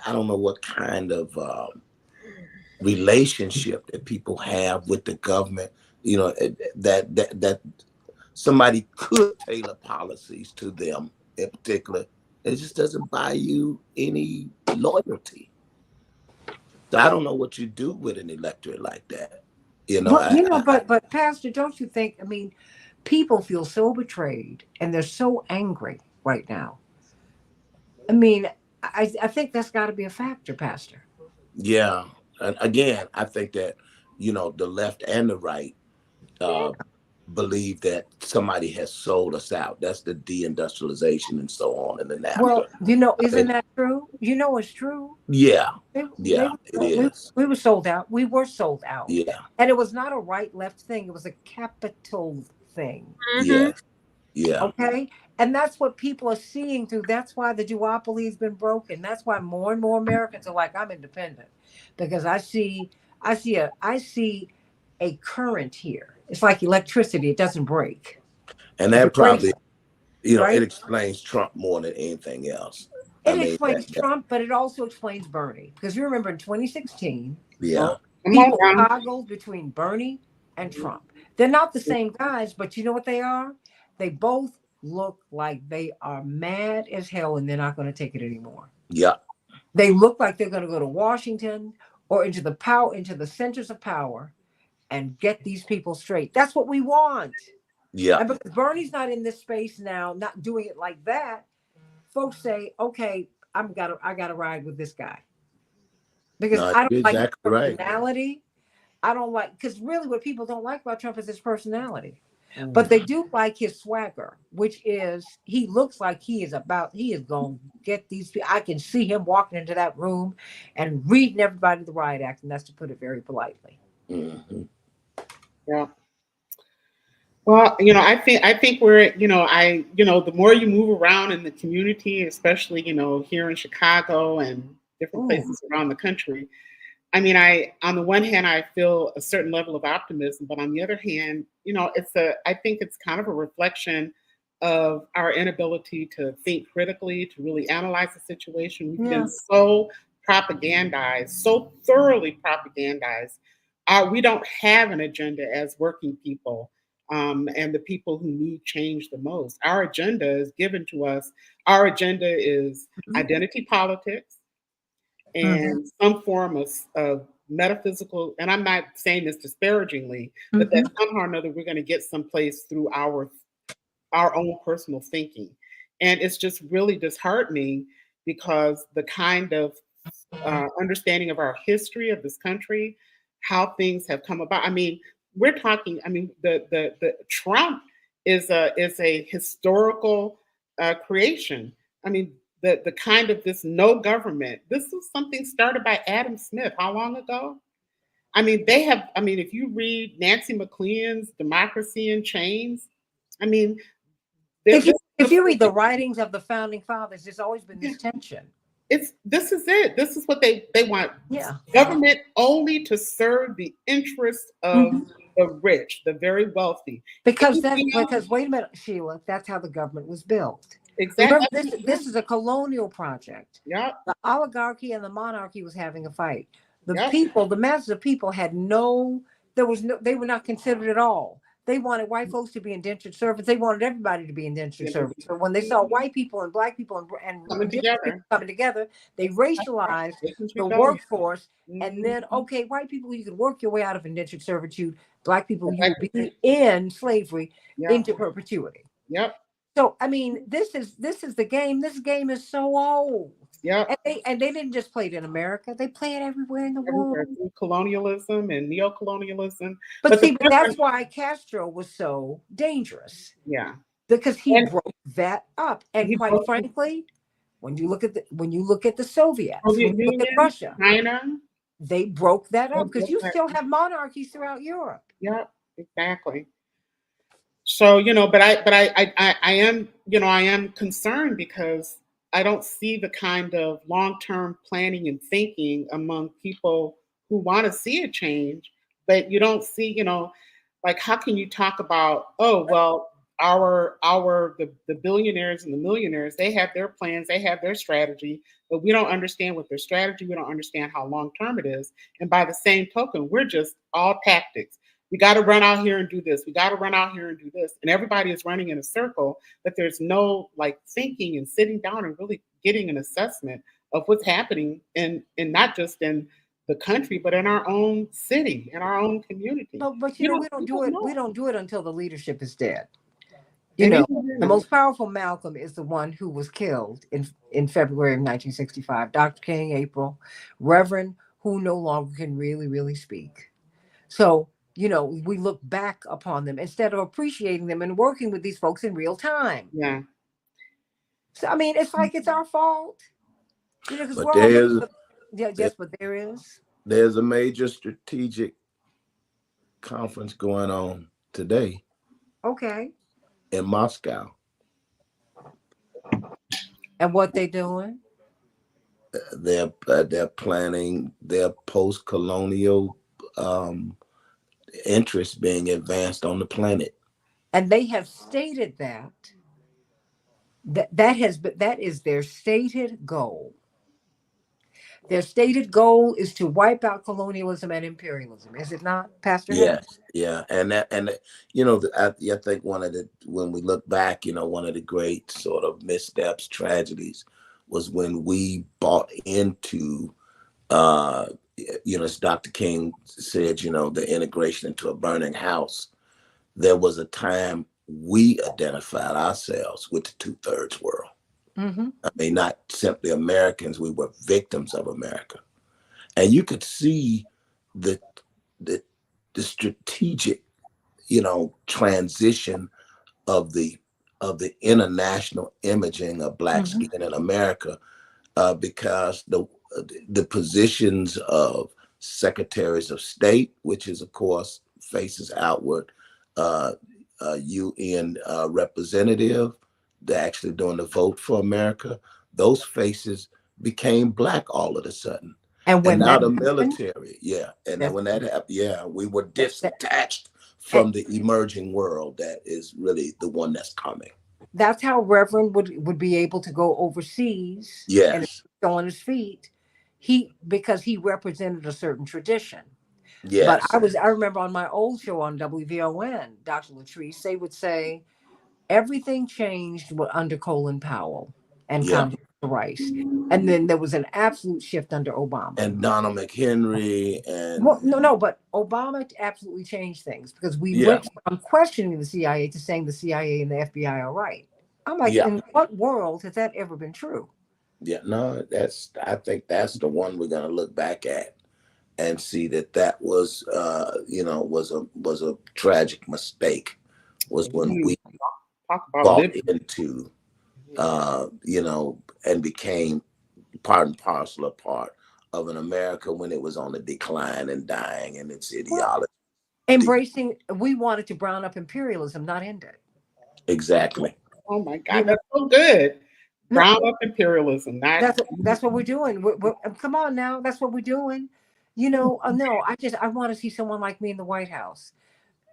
F: I don't know what kind of relationship that people have with the government, you know, that somebody could tailor policies to them in particular. It just doesn't buy you any loyalty. So I don't know what you do with an electorate like that. You know,
A: Well, you know, but Pastor, don't you think? I mean, people feel so betrayed and they're so angry right now. I mean, I think that's got to be a factor, Pastor.
F: yeah. And again, I think that, you know, the left and the right believe that somebody has sold us out. That's the deindustrialization and so on and the
A: Well,
F: NAFTA.
A: you know,
F: I
A: isn't
F: mean,
A: that true? You know, it's true.
F: yeah,
A: They,
F: yeah, it is.
A: we were sold out. We were sold out.
F: Yeah,
A: And it was not a right left thing, it was a capital thing.
E: Mm-hmm.
F: yes, yeah.
A: Okay. And that's what people are seeing through. That's why the duopoly has been broken. That's why more and more Americans are like, I'm independent. Because I see a current here. It's like electricity, it doesn't break.
F: And
A: If
F: that
A: it breaks,
F: probably, you know, it
A: right?
F: explains Trump more than anything else. I
A: It
F: mean,
A: explains Trump, but it also explains Bernie. Because you remember in 2016,
F: yeah,
G: Come on
A: people
G: now.
A: toggled between Bernie and Trump. They're not the same guys, but you know what they are? They both look like they are mad as hell and they're not going to take it anymore.
F: yeah,
A: They look like they're going to go to Washington or into the centers of power and get these people straight. That's what we want.
F: yeah.
A: And because Bernie's not in this space now, not doing it like that, folks say, okay, I gotta ride with this guy. Because
F: No,
A: I don't
F: you're
A: like his
F: exactly right.
A: personality. I don't like, because really what people don't like about Trump is his personality. But they do like his swagger, which is he looks like he is going to get these people. I can see him walking into that room and reading everybody the riot act, and that's to put it very politely.
F: Mm-hmm.
G: Yeah. Well, you know, I think we're, you know, the more you move around in the community, especially, you know, here in Chicago and different
A: Ooh.
G: places around the country. I mean, on the one hand, I feel a certain level of optimism, but on the other hand, you know, I think it's kind of a reflection of our inability to think critically, to really analyze the situation. We've been so propagandized, so thoroughly propagandized. We don't have an agenda as working people, and the people who need change the most. Our agenda is given to us. Our agenda is identity politics and some form of metaphysical, and I'm not saying this disparagingly, but that somehow or another we're going to get someplace through our own personal thinking. And it's just really disheartening because the kind of understanding of our history of this country, how things have come about. I mean, we're talking, I mean, the Trump is a historical creation. I mean, the kind of this no government. This was something started by Adam Smith. How long ago? I mean, if you read Nancy McLean's Democracy in Chains, I mean,
A: if you read the writings of the founding fathers, there's always been this tension.
G: This is it. This is what they want.
A: Yeah.
G: Government only to serve the interests of the rich, the very wealthy.
A: Because wait a minute, Sheila, that's how the government was built.
G: Exactly.
A: Remember, this is a colonial project.
G: Yeah.
A: The oligarchy and the monarchy was having a fight. The people, the masses of people they were not considered at all. They wanted white folks to be indentured servants. They wanted everybody to be indentured servants. So when they saw white people and black people and
G: coming
A: together, they racialized the workforce. And then, okay, white people, you could work your way out of indentured servitude. Black people, you would be in slavery into perpetuity.
G: Yep.
A: So I mean, this is the game. This game is so old.
G: Yeah.
A: And they didn't just play it in America. They play it everywhere in the world.
G: Through colonialism and neocolonialism.
A: But see, that's why Castro was so dangerous.
G: Yeah.
A: Because he broke that up. And quite frankly, when you look at the Soviets, when you look at Russia,
G: China,
A: They broke that up because you still have monarchies throughout Europe.
G: Yeah, exactly. So, but I am, I am concerned because I don't see the kind of long-term planning and thinking among people who want to see a change, but you don't see, like how can you talk about, oh, well, the billionaires and the millionaires, they have their plans, they have their strategy, but we don't understand what their strategy, we don't understand how long-term it is. And by the same token, we're just all tactics. We got to run out here and do this. We got to run out here and do this. And everybody is running in a circle, but there's no like thinking and sitting down and really getting an assessment of what's happening in not just in the country, but in our own city, in our own community.
A: But we don't do it. We don't do it until the leadership is dead.
G: And
A: The most powerful Malcolm is the one who was killed in February of 1965. Dr. King, April, Reverend, who no longer can really speak. So, we look back upon them instead of appreciating them and working with these folks in real time.
G: Yeah.
A: So, I mean, it's like it's our fault. Because
F: But
A: we're all yes, but there is.
F: There's a major strategic conference going on today.
A: Okay.
F: In Moscow.
A: And what they doing?
F: They're planning their post-colonial interests being advanced on the planet.
A: And they have stated that is their stated goal. Their stated goal is to wipe out colonialism and imperialism, is it not, Pastor?
F: Yes, yeah, and I think when we look back, one of the great sort of missteps, tragedies, was when we bought into, as Dr. King said, the integration into a burning house. There was a time we identified ourselves with the two-thirds world.
A: Mm-hmm.
F: I mean, not simply Americans, we were victims of America. And you could see the strategic, transition of the international imaging of Black
A: Mm-hmm.
F: skin in America, because the positions of secretaries of state, which is of course faces outward, UN representative, they're actually doing the vote for America. Those faces became Black all of a sudden. And now the military, And then when that happened, we were detached from the emerging world that is really the one that's coming.
A: That's how Reverend would be able to go overseas.
F: Yes.
A: And still on his feet. Because he represented a certain tradition.
F: Yes.
A: But I remember on my old show on WVON, Dr. Latrice, they would say everything changed under Colin Powell and Condoleezza Rice. And then there was an absolute shift under Obama.
F: And Donald McHenry and
A: but Obama absolutely changed things because we went from questioning the CIA to saying the CIA and the FBI are right. I'm like, in what world has that ever been true?
F: Yeah, no, I think that's the one we're gonna look back at and see that was was a tragic mistake, was when we bought into and became part and parcel a part of an America when it was on the decline and dying in its ideology.
A: Embracing, we wanted to brown up imperialism, not end it.
F: Exactly.
G: Oh my God, that's so good. Brown up imperialism.
A: That's what we're doing. We're, come on now, that's what we're doing. No, I want to see someone like me in the White House.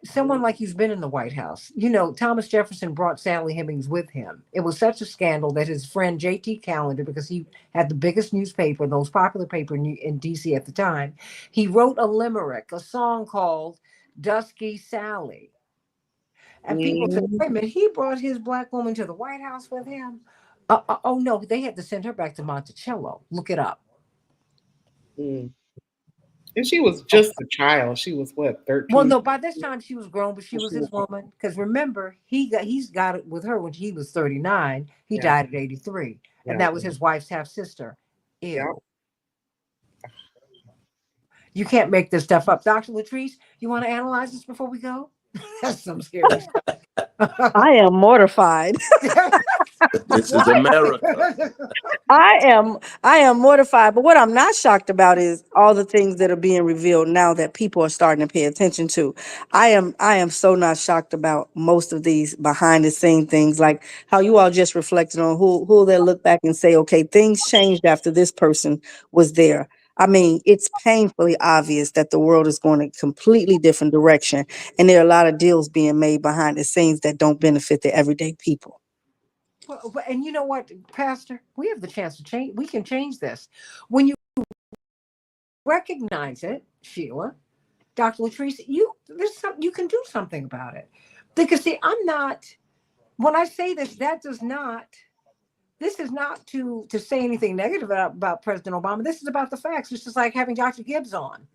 A: Someone like you's been in the White House. Thomas Jefferson brought Sally Hemings with him. It was such a scandal that his friend J.T. Callender, because he had the biggest newspaper, the most popular paper in D.C. at the time, he wrote a limerick, a song called Dusky Sally. And people said, wait a minute, he brought his Black woman to the White House with him? Oh, no, they had to send her back to Monticello. Look it up.
G: And she was just a child. She was what, 13?
A: Well, no, by this time she was grown, but she was his woman. Because remember, he's got it with her when he was 39. He died at 83. And that was his wife's half-sister. Ew. Yeah. You can't make this stuff up. Dr. Latrice, you want to analyze this before we go? That's some scary stuff.
H: I am mortified.
F: This is
A: What?
F: America.
H: I am mortified, but what I'm not shocked about is all the things that are being revealed now that people are starting to pay attention to. I am so not shocked about most of these behind the scene things, like how you all just reflected on who they look back and say, okay, things changed after this person was there. I mean, it's painfully obvious that the world is going a completely different direction, and there are a lot of deals being made behind the scenes that don't benefit the everyday people.
A: And you know what, Pastor? We have the chance to change. We can change this when you recognize it, Sheila, Dr. Latrice. You can do something about it. Because see, I'm not. When I say this, that does not. This is not to say anything negative about President Obama. This is about the facts. It's just like having Dr. Gibbs on.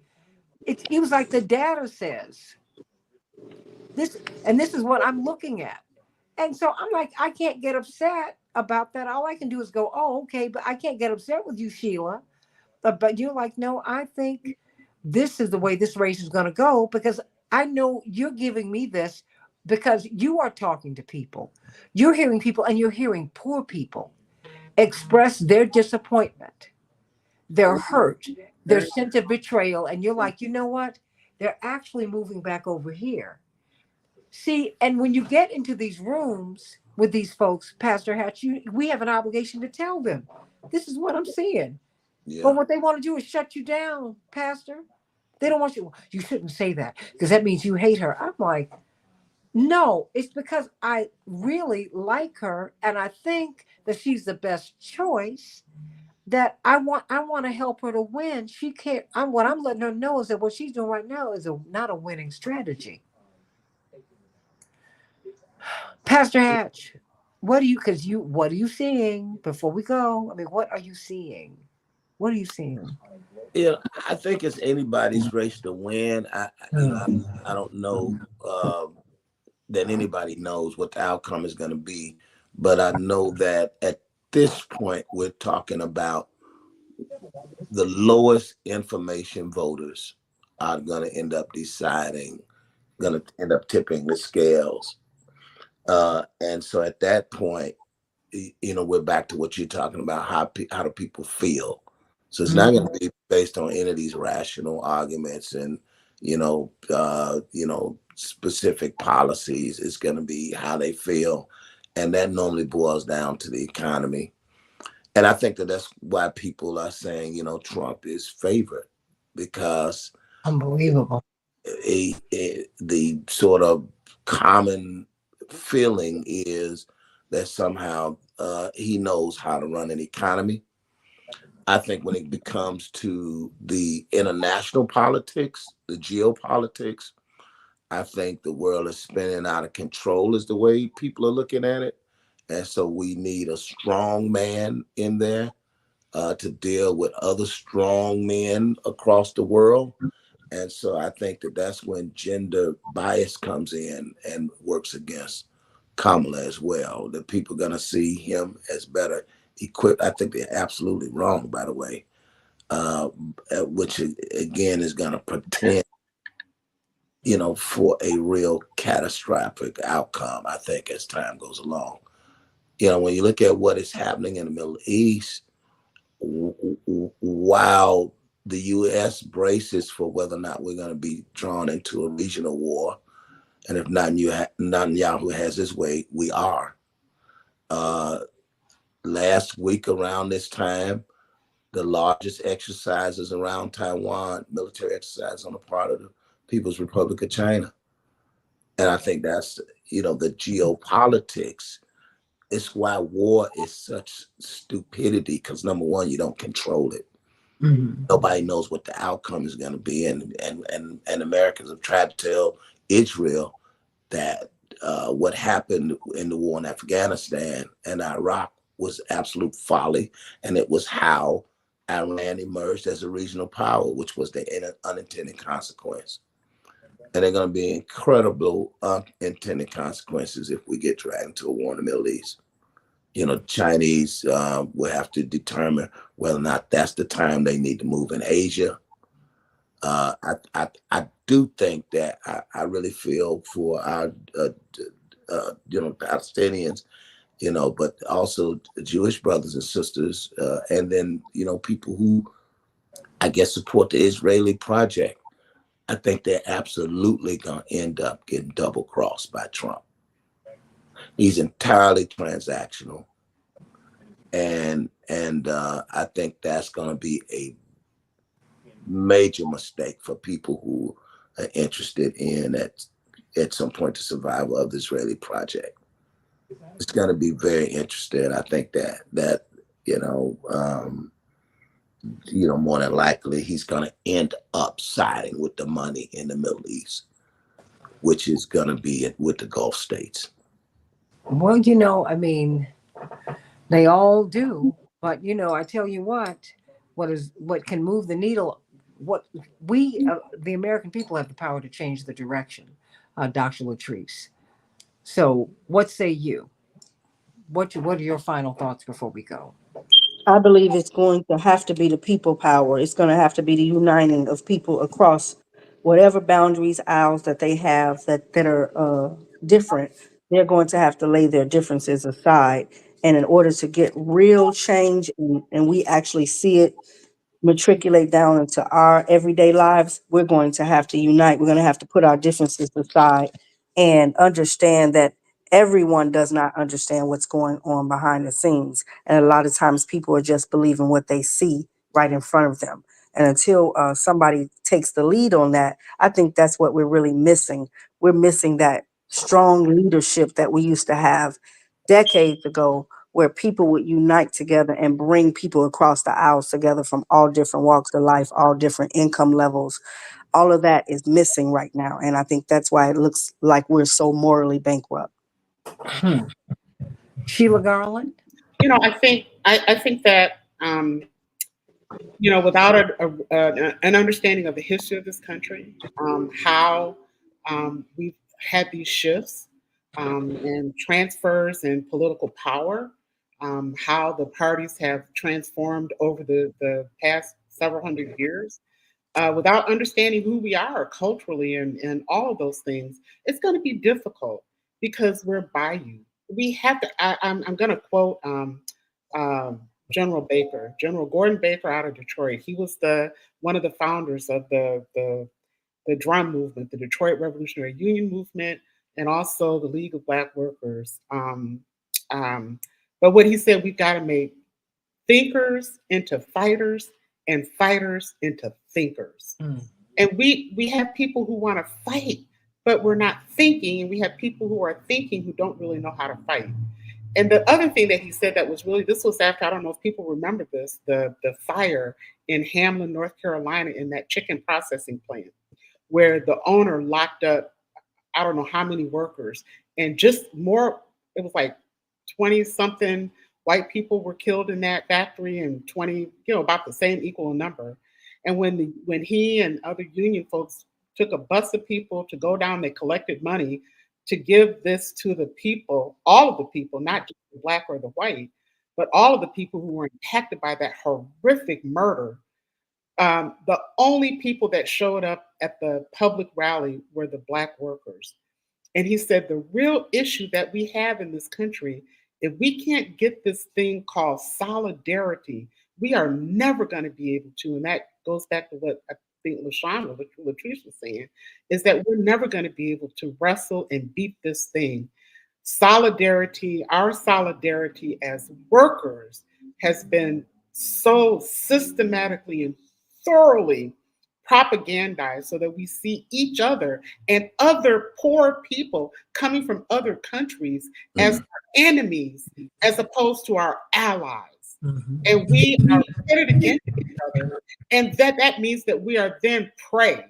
A: It was like the data says this, and this is what I'm looking at. And so I'm like, I can't get upset about that. All I can do is go, oh, okay, but I can't get upset with you, Sheila. But you're like, no, I think this is the way this race is going to go because I know you're giving me this because you are talking to people. You're hearing people and you're hearing poor people express their disappointment, their hurt, their sense of betrayal. And you're like, you know what? They're actually moving back over here. See, and when you get into these rooms with these folks, Pastor Hatch, we have an obligation to tell them, this is what I'm seeing.
F: Yeah.
A: But what they want to do is shut you down, Pastor. They don't want you. You shouldn't say that because that means you hate her. I'm like, no, it's because I really like her and I think that she's the best choice. That I want to help her to win. She can't. What I'm letting her know is that what she's doing right now is not a winning strategy. Pastor Hatch, what are you seeing before we go? I mean, what are you seeing? What are you seeing?
F: Yeah, I think it's anybody's race to win. I don't know that anybody knows what the outcome is going to be, but I know that at this point we're talking about the lowest information voters are going to end up deciding, going to end up tipping the scales. And so at that point, we're back to what you're talking about. How do people feel? So it's not going to be based on any of these rational arguments and specific policies. It's going to be how they feel, and that normally boils down to the economy. And I think that's why people are saying, Trump is favored because
A: Unbelievable.
F: the sort of common feeling is that somehow he knows how to run an economy. I think when it becomes to the international politics, the geopolitics, I think the world is spinning out of control is the way people are looking at it. And so we need a strong man in there to deal with other strong men across the world. And so I think that's when gender bias comes in and works against Kamala as well. That people are going to see him as better equipped. I think they're absolutely wrong, by the way, which again is going to pretend, for a real catastrophic outcome, I think, as time goes along. When you look at what is happening in the Middle East, while the U.S. braces for whether or not we're going to be drawn into a regional war, and if Netanyahu has his way, we are. Last week around this time, the largest exercises around Taiwan, military exercise on the part of the People's Republic of China. And I think that's, the geopolitics. It's why war is such stupidity, because number one, you don't control it. Mm-hmm. Nobody knows what the outcome is going to be. And Americans have tried to tell Israel that what happened in the war in Afghanistan and Iraq was absolute folly. And it was how Iran emerged as a regional power, which was the unintended consequence. And they're going to be incredible unintended consequences if we get dragged into a war in the Middle East. Chinese will have to determine whether or not that's the time they need to move in Asia. I do think that I really feel for our Palestinians. but also Jewish brothers and sisters, and then, people who I guess support the Israeli project. I think they're absolutely going to end up getting double crossed by Trump. He's entirely transactional. And I think that's going to be a major mistake for people who are interested in at some point the survival of the Israeli project. It's going to be very interesting. I think that more than likely he's going to end up siding with the money in the Middle East, which is going to be with the Gulf states.
A: Well, I mean, they all do, but I tell you what can move the needle. What we, the American people, have the power to change the direction. Dr. Latrice. So, what say you? What are your final thoughts before we go?
H: I believe it's going to have to be the people power. It's going to have to be the uniting of people across whatever boundaries, aisles that they have that are different. They're going to have to lay their differences aside. And in order to get real change, and we actually see it matriculate down into our everyday lives, we're going to have to unite. We're going to have to put our differences aside and understand that everyone does not understand what's going on behind the scenes. And a lot of times people are just believing what they see right in front of them. And until somebody takes the lead on that, I think that's what we're really missing. We're missing that strong leadership that we used to have decades ago, where people would unite together and bring people across the aisles together from all different walks of life, all different income levels. All of that is missing right now. And I think that's why it looks like we're so morally bankrupt.
A: Sheila Garland?
G: I think that without an understanding of the history of this country, how we've had these shifts and transfers in political power, how the parties have transformed over the past several hundred years, without understanding who we are culturally and all of those things, it's going to be difficult because we're bayou. We have to. I'm going to quote um, General Baker, General Gordon Baker out of Detroit. He was one of the founders of the drum movement, the Detroit Revolutionary Union movement, and also the League of Black Workers. But what he said, we've got to make thinkers into fighters and fighters into thinkers. And we have people who want to fight, but we're not thinking, and we have people who are thinking who don't really know how to fight. And the other thing that he said that was really, this was after, I don't know if people remember this, the fire in Hamlin, North Carolina, in that chicken processing plant, where the owner locked up, I don't know how many workers, and just more, it was like 20 something white people were killed in that factory, and 20, about the same equal number. And when he and other union folks took a bus of people to go down, they collected money to give this to the people, all of the people, not just the black or the white, but all of the people who were impacted by that horrific murder. The only people that showed up at the public rally were the black workers. And he said the real issue that we have in this country, if we can't get this thing called solidarity, we are never going to be able to. And that goes back to what I think Latrice was saying, is that we're never going to be able to wrestle and beat this thing. Solidarity, our solidarity as workers has been so systematically and thoroughly propagandized so that we see each other and other poor people coming from other countries as our enemies as opposed to our allies. And we are pitted against each other. And that means that we are then prey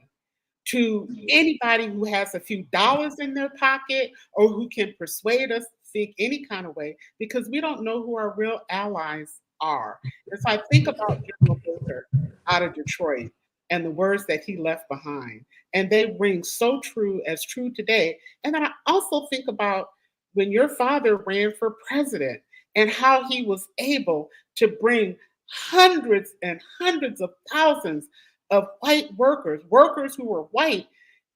G: to anybody who has a few dollars in their pocket or who can persuade us to think any kind of way, because we don't know who our real allies are. And so I think about General Baker out of Detroit and the words that he left behind. And they ring so true as true today. And then I also think about when your father ran for president and how he was able to bring hundreds and hundreds of thousands of white workers who were white,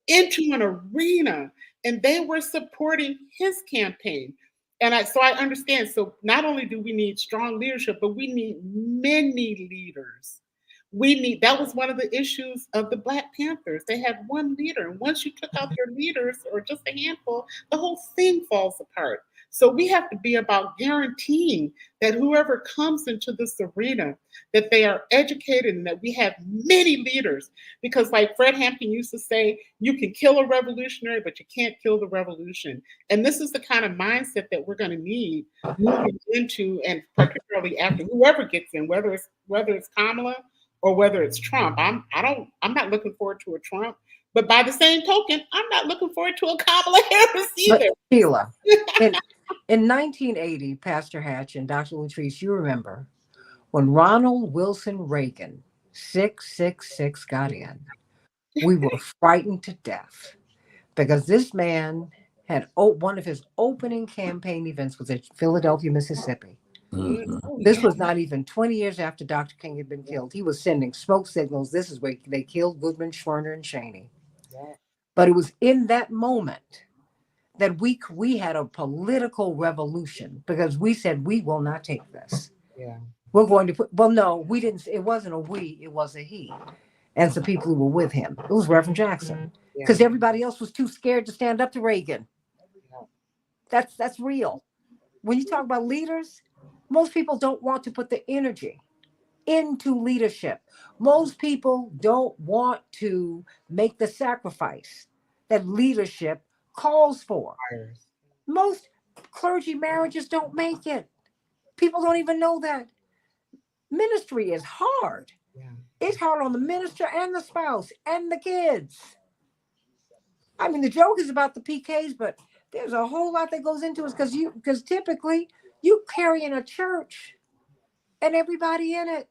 G: into an arena, and they were supporting his campaign. So I understand. So not only do we need strong leadership, but we need many leaders. That was one of the issues of the Black Panthers. They had one leader. And once you took out their leaders or just a handful, the whole thing falls apart. So we have to be about guaranteeing that whoever comes into this arena, that they are educated and that we have many leaders. Because like Fred Hampton used to say, you can kill a revolutionary, but you can't kill the revolution. And this is the kind of mindset that we're going to need moving into, and particularly after whoever gets in, whether it's Kamala or whether it's Trump. I'm not looking forward to a Trump, but by the same token, I'm not looking forward to a Kamala Harris either.
A: But Sheila, in 1980, Pastor Hatch and Dr. Latrice, you remember when Ronald Wilson Reagan 666 got in, we were frightened to death because this man had one of his opening campaign events was at Philadelphia, Mississippi. This was not even 20 years after Dr. King had been killed. He was sending smoke signals. This is where they killed Goodman, Schwerner, and Cheney. But it was in that moment that we had a political revolution because we said we will not take this.
C: Yeah.
A: We're going to put. Well, no, we didn't. It wasn't a we. It was a he, and some people who were with him. It was Reverend Jackson because everybody else was too scared to stand up to Reagan. That's real. When you talk about leaders, most people don't want to put the energy into leadership. Most people don't want to make the sacrifice that leadership calls for. Most clergy marriages don't make it. People don't even know that. Ministry is hard. It's hard on the minister and the spouse and the kids. I mean, the joke is about the PKs, but there's a whole lot that goes into it because typically you carry in a church and everybody in it,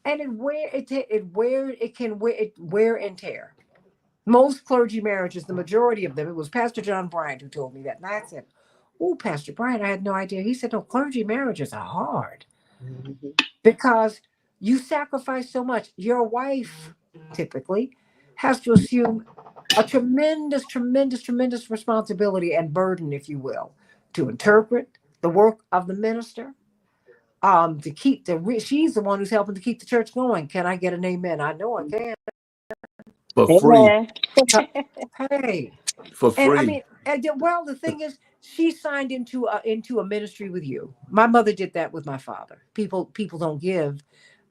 A: and it can wear and tear. Most clergy marriages, the majority of them, it was Pastor John Bryant who told me that, and I said, "Oh, Pastor Bryant, I had no idea." He said, "No, clergy marriages are hard because you sacrifice so much. Your wife typically has to assume a tremendous, tremendous, tremendous responsibility and burden, if you will, to interpret the work of the minister, to keep she's the one who's helping to keep the church going. Can I get an amen? I know I can.
F: For free.
A: Hey,
F: For free.
A: and I mean, well, the thing is, she signed into a ministry with you. My mother did that with my father. People don't give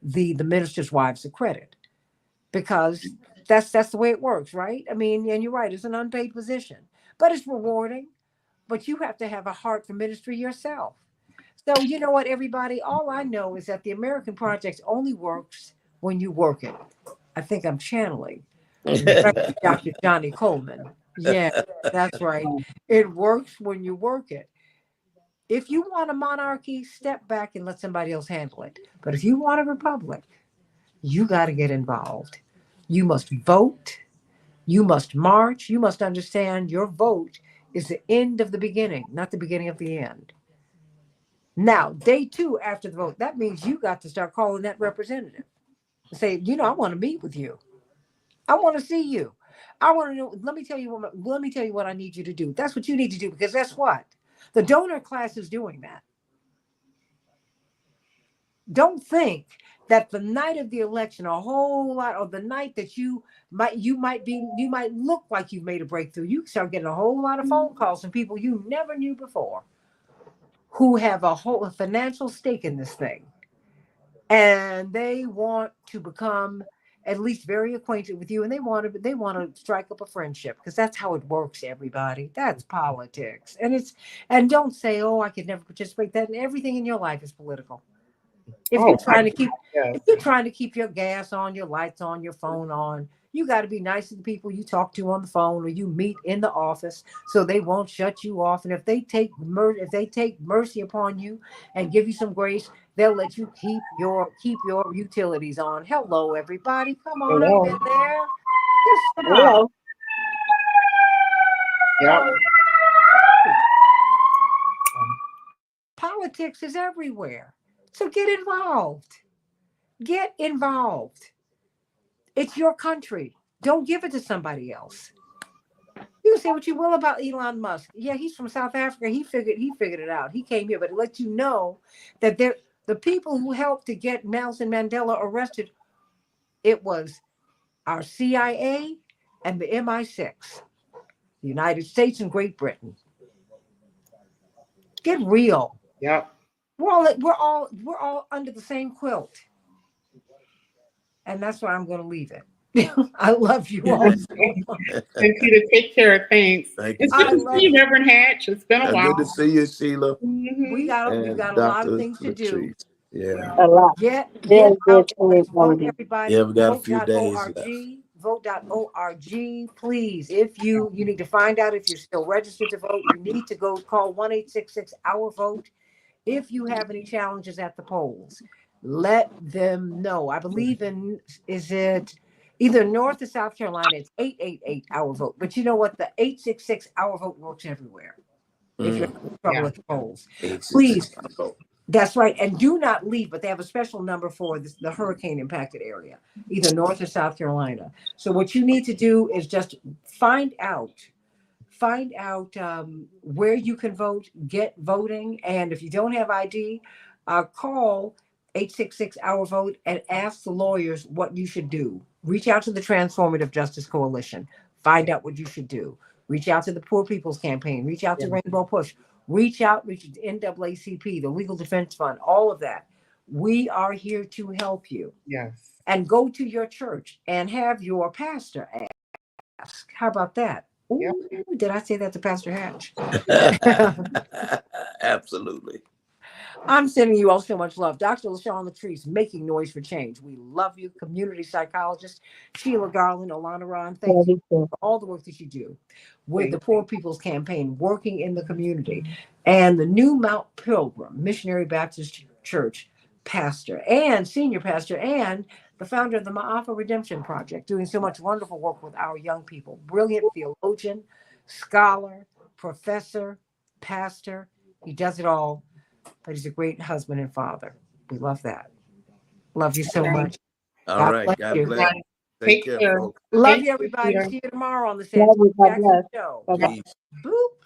A: the ministers' wives the credit because that's the way it works, right? I mean, and you're right, it's an unpaid position, but it's rewarding. But you have to have a heart for ministry yourself. So you know what, everybody? All I know is that the American Project only works when you work it. I think I'm channeling Dr. Johnny Coleman. Yeah, that's right. It works when you work it. If you want a monarchy, step back and let somebody else handle it. But if you want a republic, you got to get involved. You must vote. You must march. You must understand your vote is the end of the beginning, not the beginning of the end. Now, day 2 after the vote, that means you got to start calling that representative and say, I want to meet with you. I want to see you. I want to know. Let me tell you what I need you to do. That's what you need to do, because guess what? The donor class is doing that. Don't think that the night of the election, a whole lot, or the night that you might look like you've made a breakthrough. You start getting a whole lot of phone calls from people you never knew before, who have a whole financial stake in this thing, and they want to become at least very acquainted with you, and they want to strike up a friendship, because that's how it works, everybody. That's politics. And don't say, "Oh, I could never participate." That everything in your life is political. If you're trying to keep your gas on, your lights on, your phone on, you got to be nice to the people you talk to on the phone or you meet in the office, so they won't shut you off. And if they take mercy upon you and give you some grace, they'll let you keep your utilities on. Hello, everybody. Come on up in there.
H: Hello.
G: Yeah.
A: Politics is everywhere. So get involved. Get involved. It's your country. Don't give it to somebody else. You can say what you will about Elon Musk. Yeah, he's from South Africa. He figured it out. He came here, but it lets you know that the people who helped to get Nelson Mandela arrested, it was our CIA and the MI6, the United States and Great Britain. Get real.
G: Yep.
A: We're all under the same quilt. And that's where I'm going to leave it. I love you all so much.
G: Thank you to take care of things.
F: Thank
G: It's
F: you.
G: good to see you, Reverend Hatch. It's been a while.
F: Good to see you, Sheila.
A: We've got
F: And
A: a lot of
F: Dr.
A: things to do.
F: Latrice. Yeah.
H: A lot.
A: Get
H: Very good
A: out. Let's vote,
H: training.
A: everybody.
F: Yeah, we got a few days
A: Vote.org.
F: left.
A: Vote.org. Please, if you need to find out if you're still registered to vote, you need to go call 1-866-OUR-VOTE. If you have any challenges at the polls, let them know. I believe is it either North or South Carolina? It's 888-OUR-VOTE. But you know what? The 866-OUR-VOTE works everywhere. If you're having trouble with the polls, please. That's right. And do not leave, but they have a special number for the hurricane impacted area, either North or South Carolina. So what you need to do is just find out where you can vote, get voting. And if you don't have ID, call 866-OUR-VOTE and ask the lawyers what you should do. Reach out to the Transformative Justice Coalition. Find out what you should do. Reach out to the Poor People's Campaign. Reach out to Rainbow Push. Reach out to NAACP, the Legal Defense Fund, all of that. We are here to help you.
G: Yes.
A: And go to your church and have your pastor ask. How about that? Ooh,
G: Yep.
A: Did I say that to Pastor Hatch?
F: Absolutely.
A: I'm sending you all so much love. Dr. LaShawn Latrice, making noise for change. We love you. Community psychologist Sheila Garland, Alana Ron, thank you for all the work that you do with the Poor People's Campaign, working in the community, and the new Mount Pilgrim Missionary Baptist Church pastor and senior pastor and the founder of the Ma'afa Redemption Project, doing so much wonderful work with our young people. Brilliant theologian, scholar, professor, pastor. He does it all. But he's a great husband and father. We love that. Love you so much.
F: All right. God bless. Take care, folks.
A: Love
G: Thank
A: you,
G: you,
A: everybody.
G: Peter.
A: See you tomorrow on the
H: Love you.
A: Santita
H: God
A: Jackson
H: bless.
A: Show.
H: Bye-bye.
F: Peace.
A: Boop.